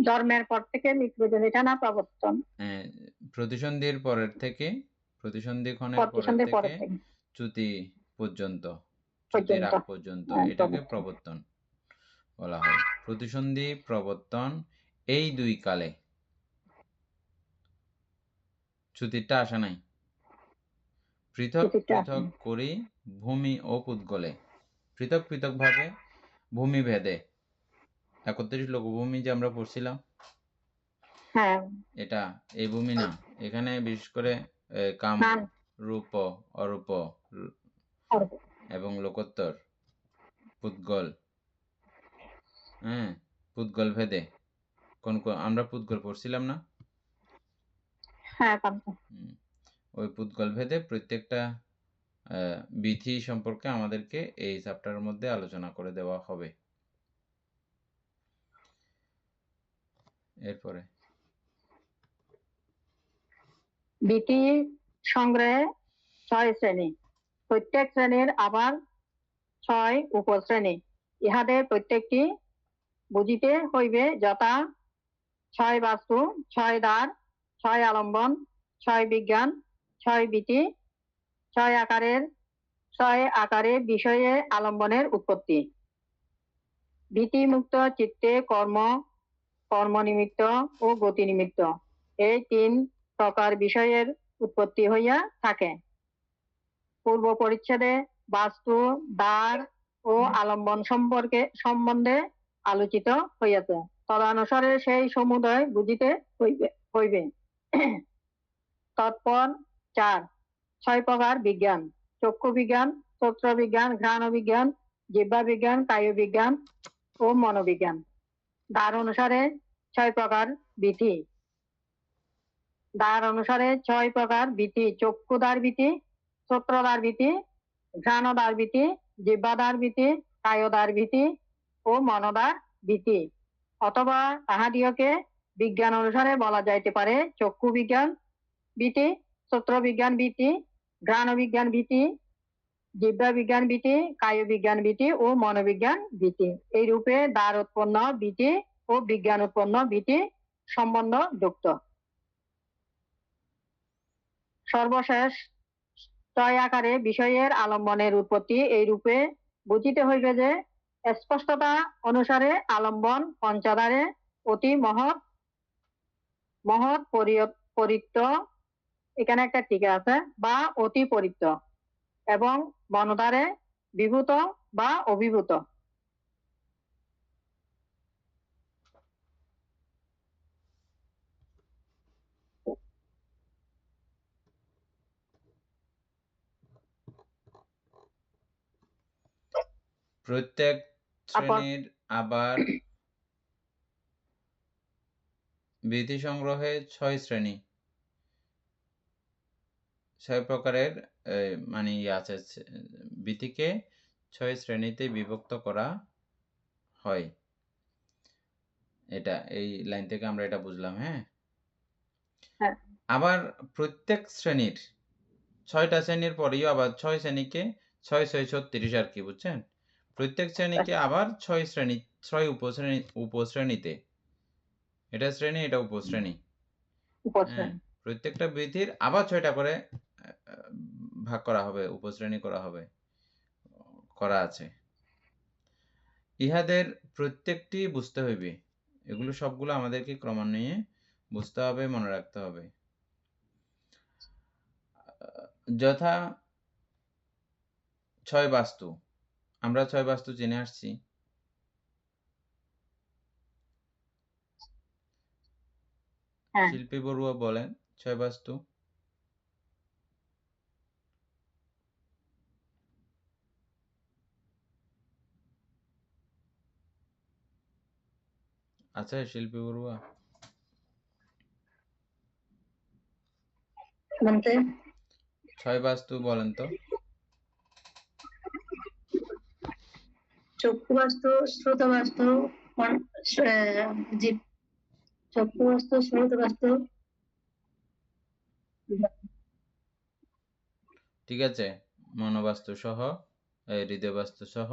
জন্মের পর থেকে মৃত্যু পর্যন্ত, এটা না প্রবর্তন? প্রতিসন্ধির পরের থেকে, প্রতিসন্ধি ক্ষণের পরের প্রতিসন্ধির পরের থেকে থেকে চ্যুতি পর্যন্ত, চ্যুতির পর্যন্ত, আগ পর্যন্ত, হ্যাঁ, এটাকে প্রবর্তন। প্রবর্তন বলা হয়। প্রতিসন্ধি প্রবর্তন এই দুই কালে চ্যুতিটা আসে নাই। পৃথক চ্যুতিটা আসে পৃথক নাই। করি ভূমি ও পুদ্গলে, পৃথক পৃথক ভাবে ভূমি ভেদে। 31 লোকভূমি যে আমরা পড়ছিলাম, হ্যাঁ, এটা এই ভূমি না, এখানে বিশেষ করে কাম, না, রূপ, অরূপ আর এবং লোকোত্তর, পুদ্গল, হ্যাঁ, পুদ্গল ভেদে কোন আমরা পুদ্গল পড়ছিলাম না? হ্যাঁ, কান্ত। ওই পুদ্গল ভেদে প্রত্যেকটা বিধি সম্পর্কে আমাদেরকে এই চ্যাপ্টারের মধ্যে আলোচনা করে দেওয়া হবে। এরপরে বিটি সংগ্রহে 6 শ্রেণী, প্রত্যেক শ্রেণীর আবার 6 উপশ্রেণী। ইহাদের প্রত্যেকটি বুঝিতে হইবে যথা 6 বাস্তু, 6 দ্বার, 6 আলম্বন, 6 বিজ্ঞান, 6 বিধি, 6 আকারে বিষয়ে আলম্বনের উৎপত্তি। ভীতিমুক্ত চিত্তে কর্ম নিমিত্ত ও গতি নিমিত্ত, এই 3 প্রকার বিষয়ের উৎপত্তি হইয়া থাকে। পূর্ব পরিচ্ছেদে বাস্তু, দ্বার ও আলম্বন সম্বন্ধে আলোচিত হইয়াছে। তদনুসারে সেই সমুদয় বুঝিতে হইবে। তৎপর 4 6 প্রকার বিজ্ঞান: চক্ষু বিজ্ঞান, শ্রোত্র বিজ্ঞান, ঘ্রাণ বিজ্ঞান, জিহ্বা বিজ্ঞান, কায় বিজ্ঞান ও মনোবিজ্ঞান। দ্বার অনুসারে 6 প্রকার বিধি। দ্বার অনুসারে 6 প্রকার বিধি: চক্ষুদ্বার বিধি, শ্রোত্রদ্বার বিধি, ঘ্রাণদ্বার বিধি, জিহ্বাদ্বার বিধি, কায়দ্বার বিধি ও মনদ্বার বিধি। অথবা তাহাদিওকে বিজ্ঞান অনুসারে বলা যাইতে পারে চক্ষু বিজ্ঞান বিধি, শ্রোত্র বিজ্ঞান বিধি, ঘ্রাণ বিজ্ঞান বিধি, জিহ্বা বিজ্ঞান বিধি, কায় বিজ্ঞান বিধি ও মনোবিজ্ঞান বিধি। এই রূপে দ্বার উৎপন্ন বিধি ও বিজ্ঞান উৎপন্ন বিধি সম্বন্ধ যুক্ত। সর্বশেষ 6 আকারে বিষয়ের আলম্বনের উৎপত্তি এই রূপে বুঝিতে হইবে যে, স্পষ্টতা অনুসারে আলম্বন পঞ্চদ্বারে অতি মহৎ পরিত্য, এখানে একটা টিকা আছে, বা অতি পরিত্য, এবং মনদ্বারে বিভূত বা অভিভূত। প্রত্যেক শ্রেণীর আবার বিধি সংগ্রহে 6 শ্রেণী, 6 প্রকারের মানে আছে, বিধিকে 6 শ্রেণীতে বিভক্ত করা হয়। এটা এই লাইন থেকে আমরা এটা বুঝলাম। হ্যাঁ, আবার প্রত্যেক শ্রেণীর 6টা শ্রেণীর পরেও আবার 6 শ্রেণীকে 6 6 36 আর কি, বুঝছেন? প্রত্যেক শ্রেণীকে আবার 6 শ্রেণী, 6 উপশ্রেণীতে, এটা শ্রেণী, এটা উপশ্রেণী। হ্যাঁ, প্রত্যেকটা বিধির আবার 6টা করে ভাগ করা হবে, উপশ্রেণী করা আছে। ইহাদের প্রত্যেকটি বুঝতে হইবে। এগুলো সবগুলো আমাদেরকে ক্রমান্বয়ে বুঝতে হবে, মনে রাখতে হবে। যথা 6 বাস্তু, আমরা 6 বাস্তু জেনে আসছি। শিল্পী বড়ুয়া বলেন 6 বাস্তু। আছে শিল্পী বড়ুয়া? 6 বাস্তু বলেন তো। চক্ষুবাস্তু, শ্রোতবাস্তু, জীব, চক্ষুবাস্তু, শ্রোতবাস্তু, ঠিক আছে, মনোবাস্তু সহ হৃদয়বাস্তু সহ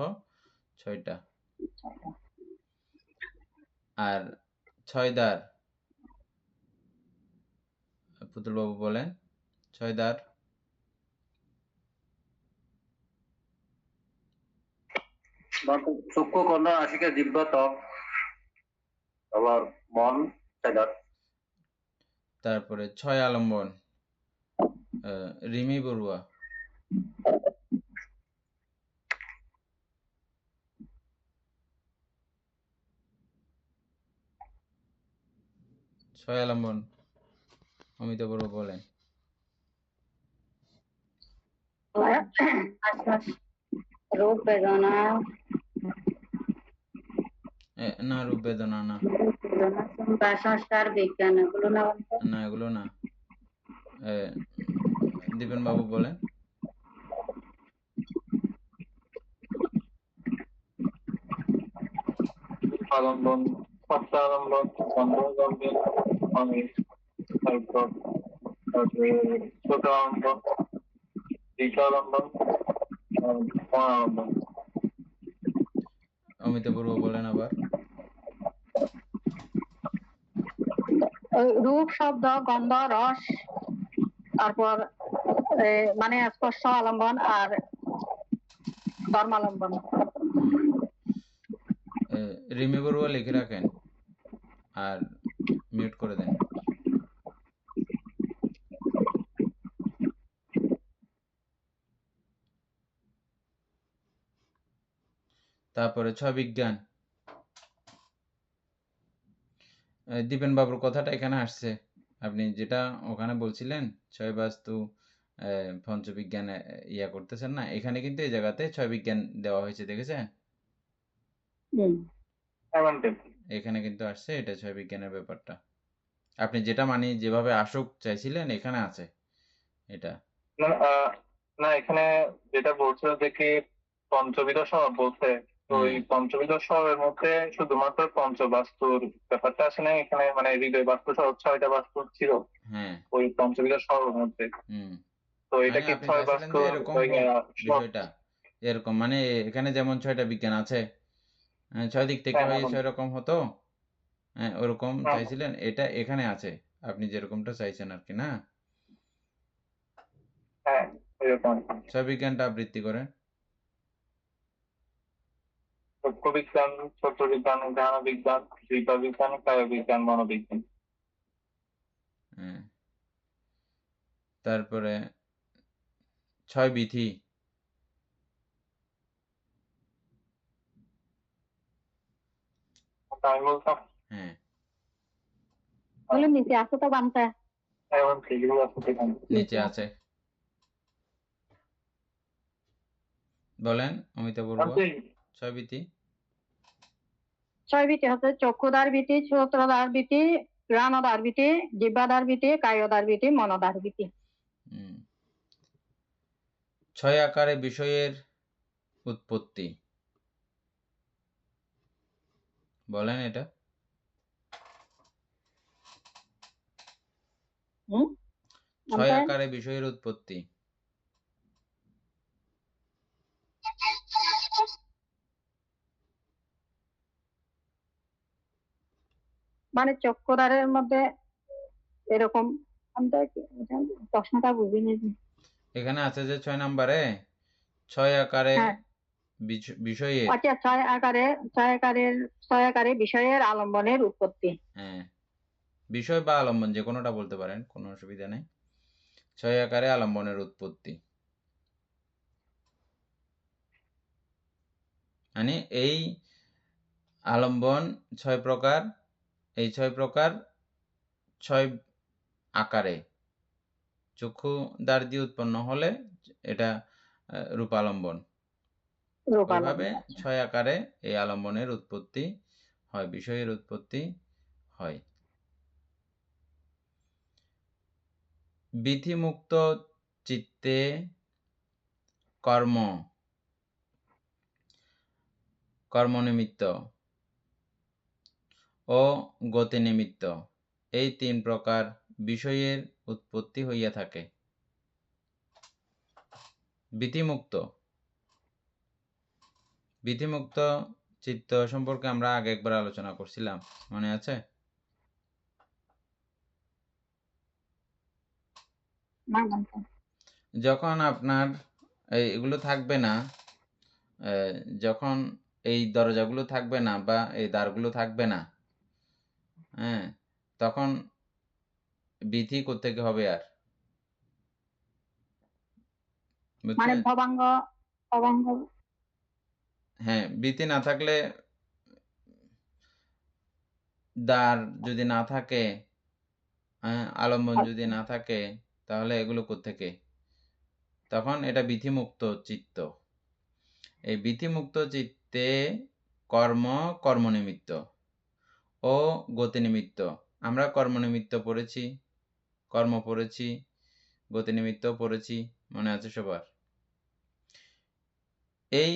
6টা। আর 6 দ্বার পুতুলবাবু বলেন 6 দ্বার। চক্ষু, কর্ণ, নাসিকা, জিহ্বা, ত্বক, আবার মন, সেদার। তারপরে 6 আলম্বন রিমি বড়ুয়া। ছয় আলম্বন অমিতা বড়ুয়া বলেন। রূপ বেদনা, না রূপ বেদনা না, বা সংস্কার বিজ্ঞান, এগুলো না বলতো? না এগুলো না। দীপেন বাবু বলেন। আলম্বন, সপ্ত আলম্বন, গন্ধর্বম্বন, অমিত, তারপরে ছোট আলম্বন, দ্বিতীয় আলম্বন, আলম্বন। অমিতা বড়ুয়া বলেন আবার। রূপ, শব্দ, গন্ধ, রস, তারপর মানে স্পর্শ আলম্বন আর ধর্মালম্বন। রিমি বড়ুয়া লিখে রাখেন আর মিউট করে দেন। তারপরে 6 বিজ্ঞান, দীপেন বাবুর কথাটা এখানে আসছে। আপনি যেটা ওখানে বলছিলেন 6 বাস্তু পঞ্চবিজ্ঞান ইয়া করতেছেন না, এখানে কিন্তু এই জায়গাতে 6 বিজ্ঞান দেওয়া হয়েছে, দেখেছেন? এখানে কিন্তু আসছে এটা 6 বিজ্ঞানের ব্যাপারটা। আপনি যেটা মানে যেভাবে আসুক চাইছিলেন এখানে আছে এটা। না এখানে যেটা বলছিল যে কি পঞ্চবিধ স্বভাব বলছে, তো ওই পঞ্চবিধ স্বভাবের মধ্যে শুধুমাত্র পঞ্চবাস্তুর ব্যাপারটা আসে না এখানে, মানে হৃদয় বাস্তু সহ 6টা বাস্তু ছিল ওই পঞ্চবিধ স্বভাবের মধ্যে। তো এটা কি আপনি 6 চাইছিলেন বাস্তু যে এরকম বিষয়টা এরকম, মানে এখানে যেমন 6টা বিজ্ঞান আছে, 6 দিক থেকে হয় 6 রকম হতো, ওরকম চাইছিলেন, এটা এখানে আছে আপনি যেরকমটা চাইছেন আর কি, না? হ্যাঁ এরকম 6 বিজ্ঞানটা আবৃত্তি করেন। চক্ষু বিজ্ঞান, ছোট বিজ্ঞান, জ্ঞান বিজ্ঞান, জীব বিজ্ঞান, কায় বিজ্ঞান, মনোবিজ্ঞান। তারপরে 6 বিধি, আমি বলতাম হ্যাঁ বলে নিচে আছে তো বানটা, এখন সেগুলো আছে সেখানে নিচে আছে, বলেন অমিতা বড়ুয়া। 6 বিধি, 6 বিধি হচ্ছে চক্ষুদার বিধি, শ্রোত্রদার বিধি, ঘ্রাণদার বিধি, জিহ্বাদার বিধি, কায়দার বিধি, মনদার বিধি। 6 আকারে বিষয়ের উৎপত্তি, বলেন এটা। 6 আকারে বিষয়ের উৎপত্তি। মানে চক্ষুদারের মধ্যে এরকম, প্রশ্নটা বুঝিনি। এখানে আছে যে 6 নম্বরে 6 আকারে বিষয়ের, আচ্ছা 6 আকারে বিষয়ের আলম্বনের উৎপত্তি। হ্যাঁ বিষয় বা আলম্বন যে কোনোটা বলতে পারেন, কোনো অসুবিধা নেই। 6 আকারে আলম্বনের উৎপত্তি মানে এই আলম্বন 6 প্রকার, এই 6 প্রকার 6 আকারে চক্ষু দ্বার দিয়ে উৎপন্ন হলে এটা রূপালম্বন। ওইভাবে 6 আকারে এই আলম্বনের উৎপত্তি হয়, বিষয়ের উৎপত্তি হয়। বিধিমুক্ত চিত্তে কর্ম, কর্মনিমিত্ত ও গতিনিমিত্ত এই 3 প্রকার বিষয়ের উৎপত্তি হইয়া থাকে। বিধিমুক্ত চিত্ত সম্পর্কে আমরা আগে একবার আলোচনা করছিলাম, মনে আছে? না বলতে। যখন আপনার এগুলো থাকবে না, যখন এই দরজাগুলো থাকবে না বা এই দ্বারগুলো থাকবে না, হ্যাঁ, তখন বিধি কোত্থেকে হবে আর? মানে বুঝছেন? ভবাঙ্গ হ্যাঁ, বিধি না থাকলে, দ্বার যদি না থাকে, হ্যাঁ, আলম্বন যদি না থাকে, তাহলে এগুলো কোত্থেকে? তখন এটা বিধিমুক্ত চিত্ত। এই বিধিমুক্ত চিত্তে কর্মনিমিত্ত ও গতিনিমিত্ত। আমরা কর্মনিমিত্ত পড়েছি, কর্ম পড়েছি, গতিনিমিত্ত পড়েছি, মনে আছে সবার? এই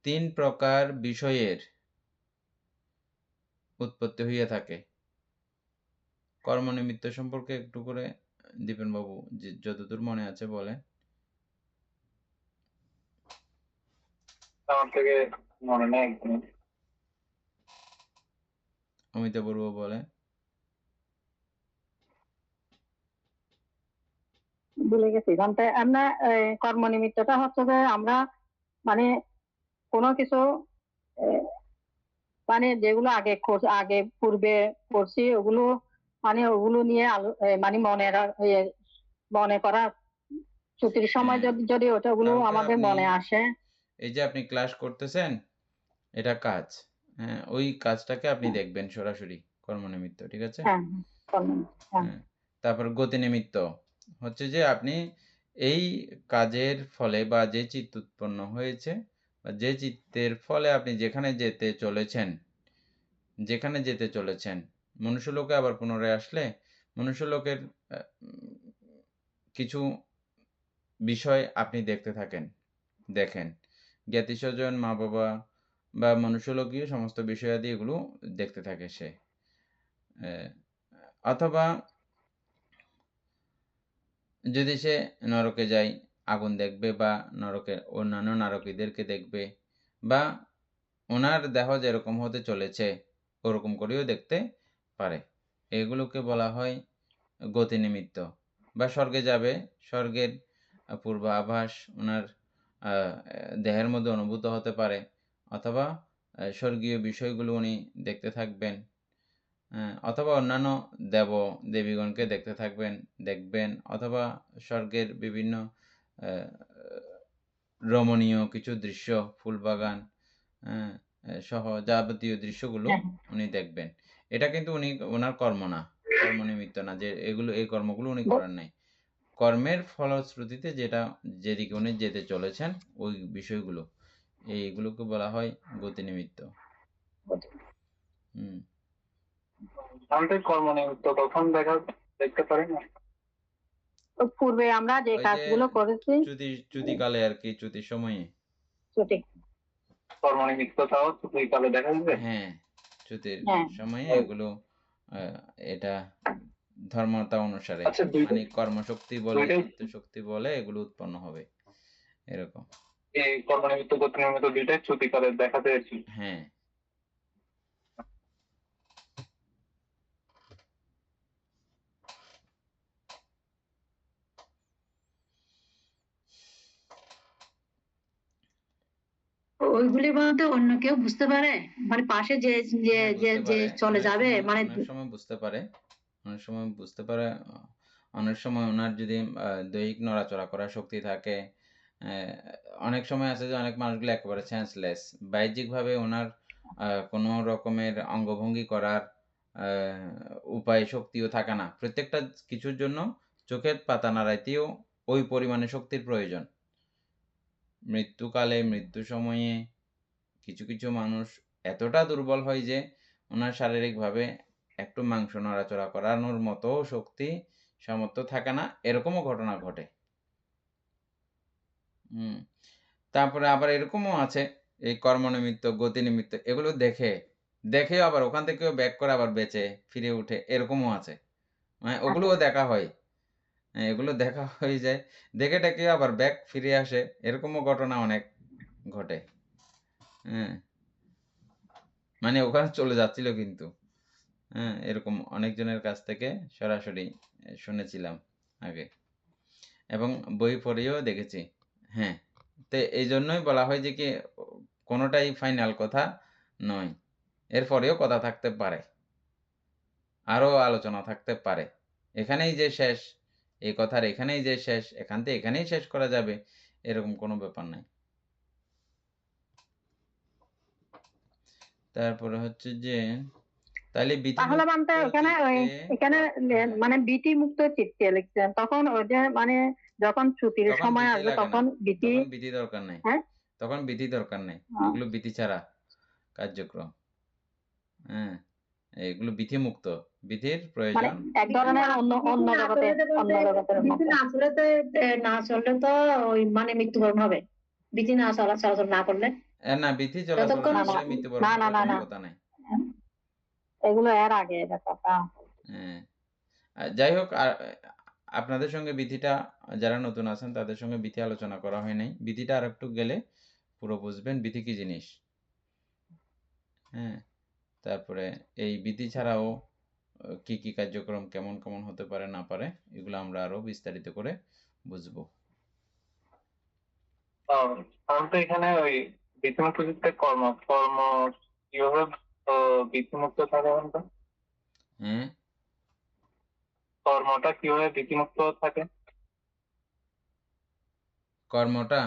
3 প্রকার বিষয়ের উৎপত্তি হইয়া থাকে। কর্মনিমিত্ত সম্পর্কে একটু করে দীপেন বাবু যতদূর মনে আছে বলেন। আমার থেকে মনে নেই একদম। অমিতাভ বলে। ভুলে গেছি জানতে। আমরা কর্মনিমিত্তটা হচ্ছে যে আমরা মানে কোনো কিছু মানে যেগুলো আগে পূর্বে করছি ওগুলো মানে ওগুলো নিয়ে মানে মনে করা ছুটির সময় যদি ওটাগুলো আমাদের মনে আসে। এই যে আপনি ক্লাস করতেছেন, এটা কাজ, হ্যাঁ, ওই কাজটাকে আপনি দেখবেন সরাসরি, কর্মনিমিত্ত, ঠিক আছে? হ্যাঁ। তারপর গতিনিমিত্ত হচ্ছে যে আপনি এই কাজের ফলে বা যে চিত্ত উৎপন্ন হয়েছে বা যে চিত্তের ফলে আপনি যেখানে যেতে চলেছেন, মনুষ্যলোকে আবার পুনরায় আসলে মনুষ্যলোকের কিছু বিষয় আপনি দেখেন, জ্ঞাতিস্বজন, মা বাবা বা মনুষ্যলোকীয় সমস্ত বিষয়াদি এগুলো দেখতে থাকে সে। অথবা যদি সে নরকে যায়, আগুন দেখবে বা নরকের অন্যান্য নারকীদেরকে দেখবে, বা ওনার দেহ যেরকম হতে চলেছে ওরকম করেও দেখতে পারে। এগুলোকে বলা হয় গতিনিমিত্ত। বা স্বর্গে যাবে, স্বর্গের পূর্বাভাস ওনার দেহের মধ্যে অনুভূত হতে পারে, অথবা স্বর্গীয় বিষয়গুলো উনি দেখতে থাকবেন, অথবা অন্যান্য দেবীগণকে দেখবেন, অথবা স্বর্গের বিভিন্ন রমণীয় কিছু দৃশ্য, ফুলবাগান সহ যাবতীয় দৃশ্যগুলো উনি দেখবেন। এটা কিন্তু ওনার কর্ম না, কর্মনিমিত্ত না, যে এই কর্মগুলো উনি করেন নাই। কর্মের ফলশ্রুতিতে যেদিকে উনি যেতে চলেছেন ওই বিষয়গুলো, এইগুলোকে বলা হয় গতিনিমিত্ত। আমাদের কর্মনিমিত্ত কখন দেখতে পারি না? পূর্বে আমরা যে কাজগুলো করেছি চ্যুতিকালে আর কি, চ্যুতির সময়ে কর্মনিমিত্তটাও চ্যুতিকালে দেখা যাবে। হ্যাঁ, চ্যুতির সময়ে এগুলো এটা ধর্মতা অনুসারে, মানে কর্মশক্তি বলে, চিত্তশক্তি বলে এগুলো উৎপন্ন হবে, এরকম। এই কর্মনিমিত্ত গতিনিমিত্ত দুইটাই চ্যুতিকালে দেখা যায়। হ্যাঁ। ওইগুলি বলতে অন্য কেউ বুঝতে পারে, মানে পাশে যে চলে যাবে, মানে অনেক সময় বুঝতে পারে, অনেক সময় ওনার যদি দৈহিক নড়াচড়া করার শক্তি থাকে। অনেক সময় আছে যে অনেক মানুষগুলো একেবারে সেন্সলেস, বাহ্যিকভাবে ওনার কোনো রকমের অঙ্গভঙ্গি করার উপায় শক্তিও থাকে না। প্রত্যেকটা কিছুর জন্য চোখের পাতা নাড়াইতেও ওই পরিমাণে শক্তির প্রয়োজন। মৃত্যু সময়ে কিছু মানুষ এতটা দুর্বল হয় যে ওনার শারীরিকভাবে একটু মাংস নড়াচড়া করানোর মতো শক্তি সামর্থ্য থাকে না, এরকমও ঘটনা ঘটে। তারপরে আবার এরকমও আছে এই কর্মনিমিত্ত, গতিনিমিত্ত এগুলো দেখে আবার ওখান থেকেও ব্যাক করে আবার বেঁচে ফিরে উঠে এরকমও আছে। মানে ওগুলোও দেখা হয়। এগুলো দেখা হয়ে যায়। দেখে টেকে আবার ব্যাক ফিরে আসে। এরকমও ঘটনা অনেক ঘটে। হ্যাঁ? মানে ওখানে চলে যাচ্ছিল কিন্তু। হ্যাঁ? এরকম অনেকজনের কাছ থেকে সরাসরি শুনেছিলাম আগে। এবং বই পড়েও দেখেছি। হ্যাঁ, তো এইজন্যই বলা হয় যে কি কোনটাই ফাইনাল কথা নয়। এরপরেও কথা থাকতে পারে। আরো আলোচনা থাকতে পারে। এখানেই যে শেষ, এই কথার এখানেই যে শেষ, এখান থেকে এখানেই শেষ করা যাবে এরকম কোনো ব্যাপার নাই। তারপরে হচ্ছে যে তাহলে তাহলে বিধিমুক্ত এখানে চিত্তে হ্যাঁ, মানে ভীতি মুক্ত চিত্তে লিখছেন, তখন ওই যে মানে যখন ছুটির তখন সময় ভীতি আসবে লাগে না। তখন ভীতি। তখন ভীতি দরকার নাই। হ্যাঁ, তখন ভীতি দরকার নেই। আহ, এগুলো ভীতি ছাড়া কার্যক্রম। হ্যাঁ, এগুলো ভীতিমুক্ত। ভীতির মানে প্রয়োজন এক ধরনের অন্য জগতের ভীতি মতো। না চলে তো না চললে তো ওই মানে মৃত্যুবরণ হবে। ভীতি না চলাচল না করলে না ভীতি চলাচল যতক্ষণ না না করলে মৃত্যুবরণ না হওয়ার কোনো না, কথা নাই। এগুলো এর আগে ব্যাপারটা। হ্যাঁ, যাই হোক আপনাদের সঙ্গে ভীতিটা যারা নতুন আছেন তাদের সঙ্গে ভীতি আলোচনা করা হয় নাই। ভীতিটা আরেকটু গেলে পুরো বুঝবেন ভীতি কি জিনিস। হ্যাঁ, তারপরে এই ভীতি ছাড়াও কি কি কার্যক্রম কেমন হতে পারে না পারে এগুলো আমরা আরো বিস্তারিত করে বুঝবো। আমি তো এখানে ওই ভীতিমুক্ত চিত্তে কর্ম কিভাবে ভীতিমুক্ত থাকে বলতো? হ্যাঁ, কর্মটা কিভাবে ভীতিমুক্ত থাকে? কর্মটা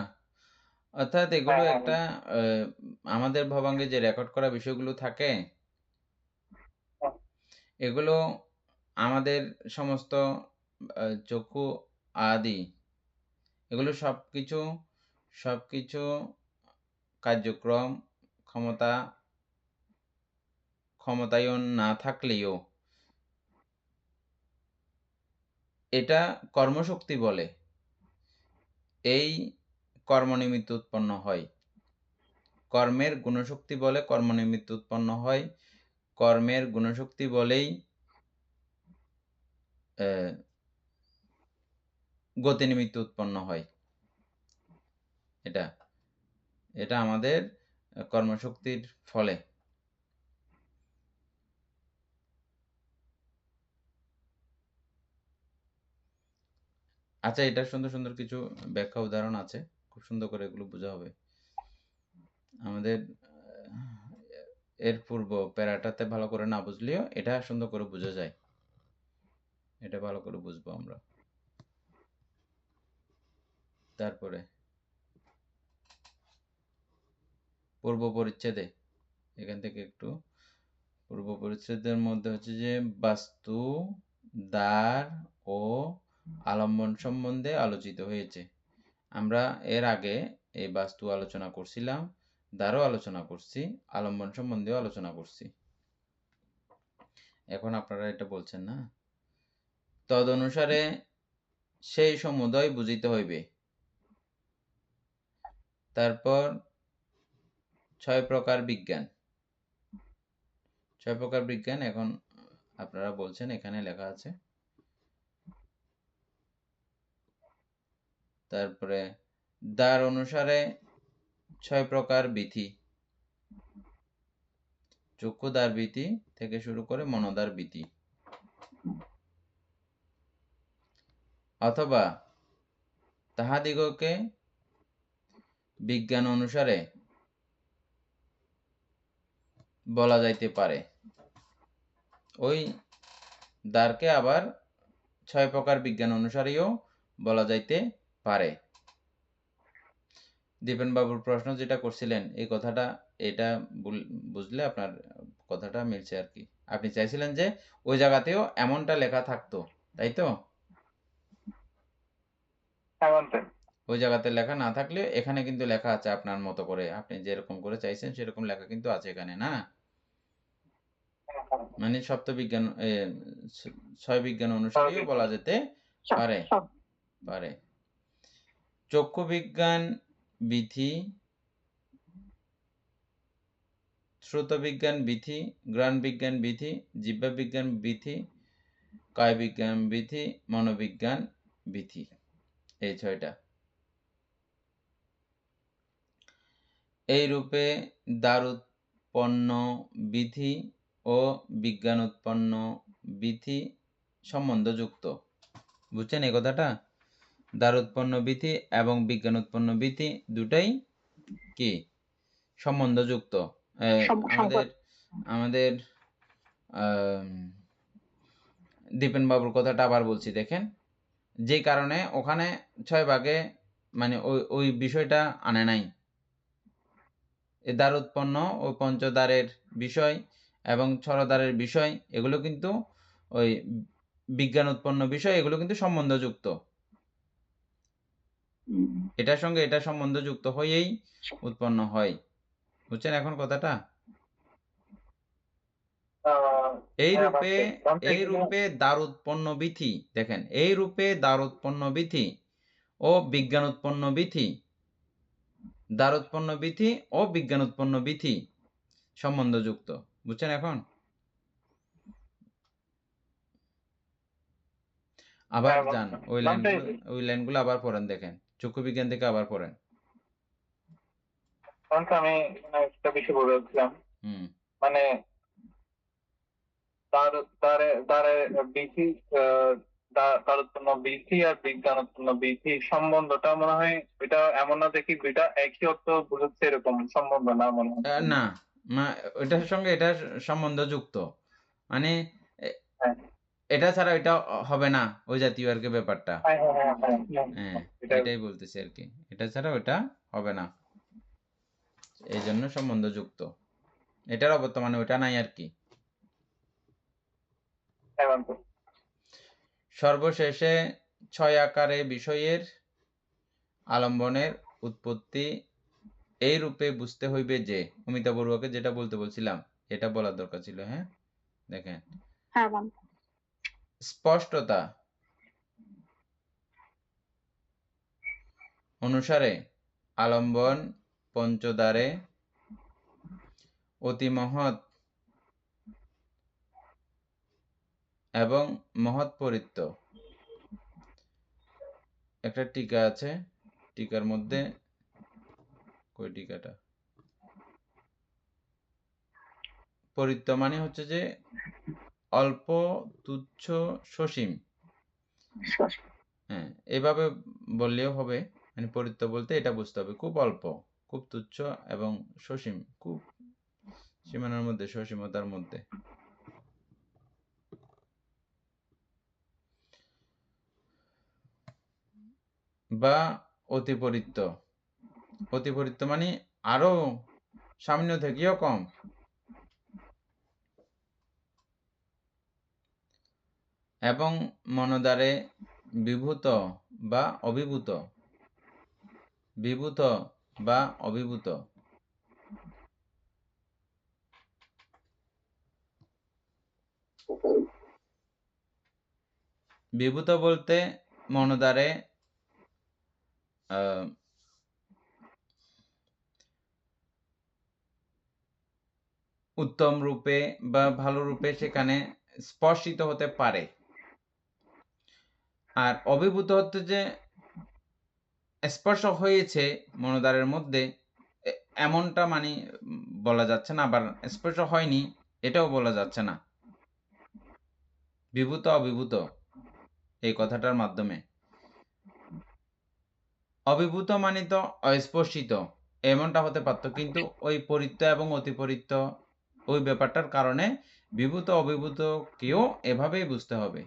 অর্থাৎ এগুলো হ্যাঁ হ্যাঁ একটা আমাদের ভবাঙ্গে যে রেকর্ড করা বিষয়গুলো থাকে হ্যাঁ। এগুলো আমাদের সমস্ত চক্ষু আদি এগুলো সবকিছু কার্যক্রম ক্ষমতায়ন না থাকলেও এটা কর্মশক্তি বলে এই কর্মনিমিত্ত উৎপন্ন হয়। কর্মের গুণশক্তি বলে কর্মনিমিত্ত উৎপন্ন হয়। কর্মের গুণশক্তি বলেই গতিনিমিত্ত উৎপন্ন হয়। এটা আমাদের কর্মশক্তির ফলে। আচ্ছা, এটা সুন্দর কিছু ব্যাখ্যা উদাহরণ আছে, খুব সুন্দর করে এগুলো বোঝা হবে। আমাদের এর পূর্ব প্যারাটাতে ভালো করে না বুঝলেও এটা সুন্দর করে বোঝা যায়। এটা ভালো করে বুঝবো আমরা। তারপরে পূর্ব পরিচ্ছেদে এখান থেকে একটু পূর্ব পরিচ্ছেদের মধ্যে হচ্ছে যে বাস্তু, দ্বার ও আলম্বন সম্বন্ধে আলোচিত হয়েছে। আমরা এর আগে এই বাস্তু আলোচনা করছিলাম, দ্বারও আলোচনা করছি, আলম্বন সম্বন্ধেও আলোচনা করছি। এখন আপনারা এটা বলছেন না, তদনুসারে সেই সমুদয় বুঝিতে হইবে। তারপর 6 প্রকার বিজ্ঞান। 6 প্রকার বিজ্ঞান এখন আপনারা বলছেন এখানে লেখা আছে। তারপরে দ্বার অনুসারে 6 প্রকার বিধি। চক্ষুদ্বার বিধি থেকে শুরু করে মনোদ্বার বিধি। অথবা তাহাদিগকে বিজ্ঞান অনুসারে বলা যাইতে পারে। ওই দ্বারকে আবার 6 প্রকার বিজ্ঞান অনুসারেও বলা যাইতে পারে। দীপেন বাবুর প্রশ্ন যেটা করছিলেন এই কথাটা, এটা বুঝলে আপনার কথাটা মিলছে আর কি। আপনি চাইছিলেন যে ওই জায়গাতেও এমনটা লেখা থাকতো, তাই তো? ওই জায়গাতে লেখা না থাকলে এখানে কিন্তু লেখা আছে আপনার মতো করে, আপনি যেরকম করে চাইছেন সেরকম লেখা কিন্তু আছে এখানে, না? মানে সপ্তবিজ্ঞান 6 বিজ্ঞান অনুসারেও বলা যেতে পারে। চক্ষু বিজ্ঞান বিধি শ্রুতবিজ্ঞান বিধি, ঘ্রাণ বিজ্ঞান বিধি, জিহ্বা বিজ্ঞান বিধি, কায় বিজ্ঞান বিধি, মনোবিজ্ঞান বিধি, এই 6টা। এই রূপে দ্বারোৎপন্ন বিধি ও বিজ্ঞান উৎপন্ন বিধি সম্বন্ধযুক্ত। বুঝছেন এই কথাটা? দ্বারোৎপন্ন বিধি এবং বিজ্ঞান উৎপন্ন বিধি দুটাই কি সম্বন্ধযুক্ত। আমাদের দীপেন বাবুর কথাটা আবার বলছি, দেখেন, যে কারণে ওখানে 6 ভাগে মানে ওই বিষয়টা আনে নাই। এই দ্বার উৎপন্ন ও পঞ্চদ্বারের বিষয় এবং ছরদ্বারের বিষয় এগুলো কিন্তু ওই বিজ্ঞান উৎপন্ন বিষয়, এগুলো কিন্তু সম্বন্ধযুক্ত। এটার সঙ্গে এটা সম্বন্ধযুক্ত হয়েই উৎপন্ন হয়। বুঝছেন এখন কথাটা? এই রূপে দ্বার উৎপন্ন বিধি, দেখেন, এই রূপে দ্বার উৎপন্ন বিধি ও বিজ্ঞান উৎপন্ন বিধি, দ্বার উৎপন্ন বিধি ও বিজ্ঞান উৎপন্ন বিধি সম্বন্ধযুক্ত। বুঝছেন এখন? আবার যান ওই লাইনগুলো আবার পড়েন, দেখেন, চক্ষু বিজ্ঞান থেকে আবার পড়েন। আমি একটা বিষয় বলেছিলাম, মানে দ্বারোৎপন্ন বিধি আর বিজ্ঞান উৎপন্ন বিধি সম্বন্ধটা মনে হয় এটা এমন না দেখি দুইটা একই অর্থ বুঝাচ্ছে এরকম সম্বন্ধ না, মনে হয় না, ওইটার সঙ্গে এটা সম্বন্ধযুক্ত, মানে এটা ছাড়া এটা হবে না, ওই জাতীয় আর কি ব্যাপারটা। হ্যাঁ, এটাই বলতেছি আর কি, এটা ছাড়া ওইটা হবে না, এই জন্য সম্বন্ধযুক্ত। এটার অবর্তমানে ওইটা নাই আর কি। সর্বশেষে 6 আকারে বিষয়ের আলম্বনের উৎপত্তি এই রূপে বুঝতে হইবে যে, অমিতা বড়ুয়াকে যেটা বলতে বলছিলাম এটা বলার দরকার ছিল। হ্যাঁ, দেখেন, স্পষ্টতা অনুসারে আলম্বন পঞ্চদ্বারে অতি মহৎ এবং মহৎ পরিত্য। একটা টিকা আছে, টিকার মধ্যে কই টিকাটা, পরিত্য মানে হচ্ছে যে অল্প, তুচ্ছ, সসীম। হ্যাঁ, এভাবে বললেও হবে, মানে পরিত্য বলতে এটা বুঝতে হবে খুব অল্প, খুব তুচ্ছ এবং সসীম, খুব সীমানার মধ্যে, সসীমতার মধ্যে। বা অতিপরিত্য, অতিপরিত্য মানে আরো সামান্য থেকেও কম। এবং মনদ্বারে বিভূত বা অভিভূত, বিভূত বা অভিভূত। বিভূত বলতে মনদ্বারে উত্তম রূপে বা ভালো রূপে সেখানে স্পর্শিত হতে পারে। আর অভিভূত হচ্ছে যে স্পর্শ হয়েছে মনদ্বারের মধ্যে, এমনটা মানে বলা যাচ্ছে না, আবার স্পর্শ হয়নি এটাও বলা যাচ্ছে না। বিভূত অভিভূত এই কথাটার মাধ্যমে, অভিভূত মানে তো অস্পর্শিত, এমনটা হতে পারত, কিন্তু ওই পরিত্য এবং অতিপরিত্য ওই ব্যাপারটার কারণে বিভূত অভিভূত কেও এভাবেই বুঝতে হবে।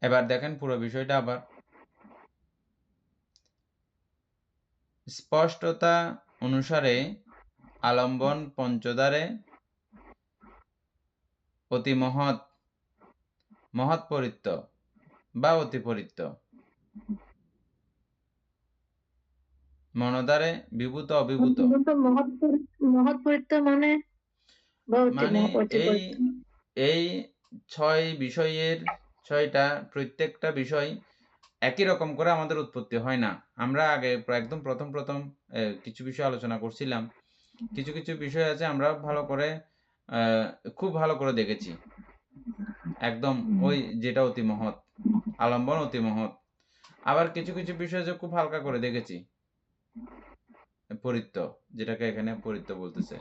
এবার দেখেন পুরো বিষয়টা আবার। স্পষ্টতা অনুসারে আলম্বন পঞ্চদ্বারে অতি মহৎ, মহৎ পরিত্য বা অতিপরিত্য, মনদ্বারে বিভূত অভিভূত। মহৎ পরিত্য মানে এই 6 বিষয়ের 6টা প্রত্যেকটা বিষয় একই রকম করে আমাদের উৎপত্তি হয় না। আমরা আগে একদম প্রথম কিছু বিষয় আলোচনা করছিলাম। কিছু বিষয় আছে আমরা ভালো করে খুব ভালো করে দেখেছি। একদম ওই যেটা অতি মহৎ, আলম্বন অতি মহৎ। আবার কিছু বিষয় আছে খুব হালকা করে দেখেছি। পরিত্য, যেটাকে এখানে পরিত্য বলতেছে।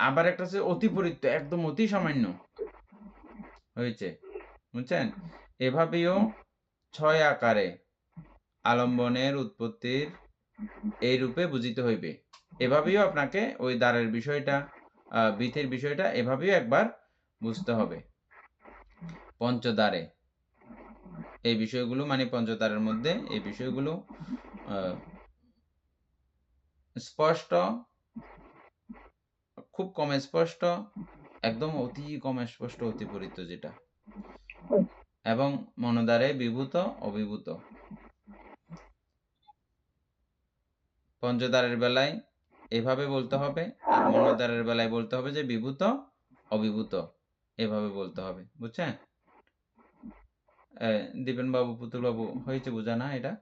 আবার একটা আছে অতি পরিত্য, একদম অতি সামান্য হয়েছে, বুঝছেন? এভাবেও 6 আকারে আলম্বনের উৎপত্তির এই রূপে বুঝিতে হইবে। এভাবেও আপনাকে ওই দ্বারের বিষয়টা, বিথির বিষয়টা এভাবেও একবার বুঝতে হবে। পঞ্চদ্বারে এই বিষয়গুলো, মানে পঞ্চদ্বারের মধ্যে এই বিষয়গুলো স্পষ্ট, খুব কম স্পষ্ট, একদম অতি কম স্পষ্ট, অতি পরিত্য যেটা, এবং মনোদ্বারে বিভূত, অবিভূত। পঞ্চদ্বারের বেলায় এভাবে বলতে হবে, আর মনোদ্বারের বেলায় বলতে হবে যে বিভূত, অবিভূত, এভাবে বলতে হবে, বুঝছেন? দীপেন বাবু, পুতুল বাবু, হয়েছে বোঝা না এটা?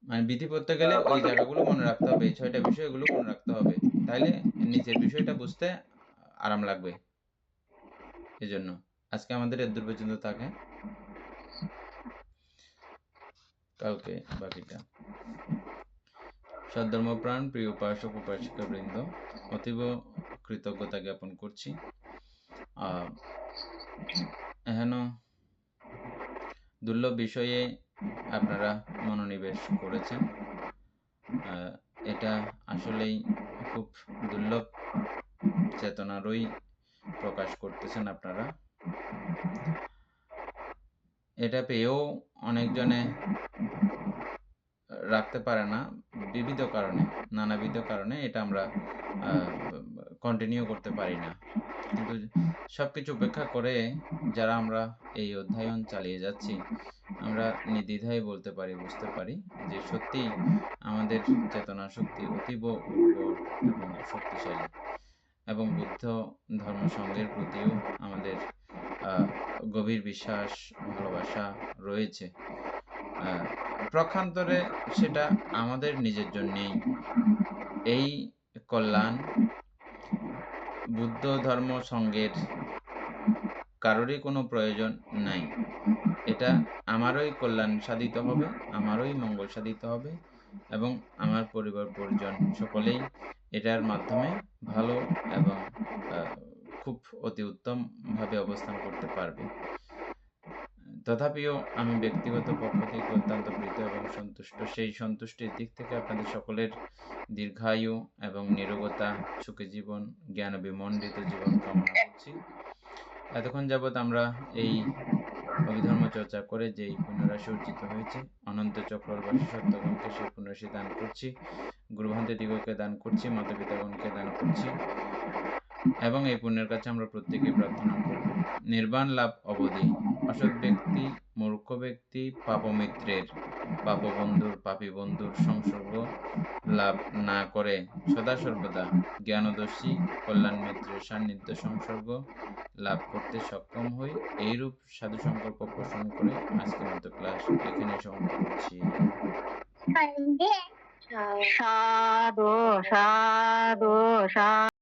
মানে বিধি পড়তে গেলে ওই জায়গাগুলো মনে রাখতে হবে, এই 6টা বিষয়গুলো মনে রাখতে হবে, তাইলে নিচের বিষয়টা বুঝতে আরাম লাগবে। এজন্য আজকে আমাদের এর দূর পর্যন্ত থাকে, কালকে বাকিটা। সদ্ধর্মপ্রাণ প্রিয় উপাসক উপাসিকা বৃন্দ, অতীব কৃতজ্ঞতা জ্ঞাপন করছি। এহেন দুর্লভ বিষয়ে আপনারা মনোনিবেশ করেছেন। এটা আসলেই খুব দুর্লভ চেতনারই প্রকাশ করতেছেন আপনারা। এটা পেয়েও অনেকজনে রাখতে পারে না, বিবিধ কারণে, নানাবিধ কারণে এটা আমরা কন্টিনিউ করতে পারি না। কিন্তু সবকিছু উপেক্ষা করে যারা আমরা এই অধ্যয়ন চালিয়ে যাচ্ছি, আমরা নির্দ্বিধায় বলতে পারি, বুঝতে পারি যে সত্যি আমাদের চেতনা শক্তি অতীব উর্বর এবং শক্তিশালী, এবং বুদ্ধ ধর্ম সংঘের প্রতিও আমাদের গভীর বিশ্বাস, ভালোবাসা রয়েছে। প্রক্ষান্তরে সেটা আমাদের নিজের জন্যেই। এই কল্যাণ বুদ্ধ ধর্ম সংঘের কারোরই কোনো প্রয়োজন নাই। এটা আমারই কল্যাণ সাধিত হবে, আমারই মঙ্গল সাধিত হবে, এবং আমার পরিবার পরিজন সকলেই এটার মাধ্যমে ভালো এবং খুব অতি উত্তমভাবে অবস্থান করতে পারবে। তথাপিও আমি ব্যক্তিগত পক্ষ থেকে অত্যন্ত প্রীত এবং সন্তুষ্ট। সেই সন্তুষ্টির দিক থেকে আপনাদের সকলের দীর্ঘায়ু এবং নিরোগতা, সুখী জীবন, জ্ঞান বিমণ্ডিত জীবন কামনা করছি। এতক্ষণ যাবৎ আমরা এই অভিধর্ম চর্চা করে যে পুণ্যরাশি অর্জিত হয়েছে, অনন্ত চক্রবাসী সত্যগণকে সেই পুণ্যরাশি দান করছি, গুরুভান্তে দিগকে দান করছি, মাতা পিতাগণকে দান করছি, এবং এই পুণ্যের কাছে আমরা প্রত্যেকে প্রার্থনা করব নির্বাণ লাভ অবধি অসৎ ব্যক্তি, মূর্খ ব্যক্তি, পাপমিত্রের, পাপবন্ধুর, পাপী বন্ধুর সংসর্গ লাভ না করে সদা সর্বদা জ্ঞানদর্শী কল্যাণ মিত্রের সান্নিধ্য সংসর্গ লাভ করতে সক্ষম হই, এইরূপ সাধু সংকল্প পোষণ করে আজকের মতো ক্লাস এখানে সমাপ্ত করছি। সাধু সাধু সাধু।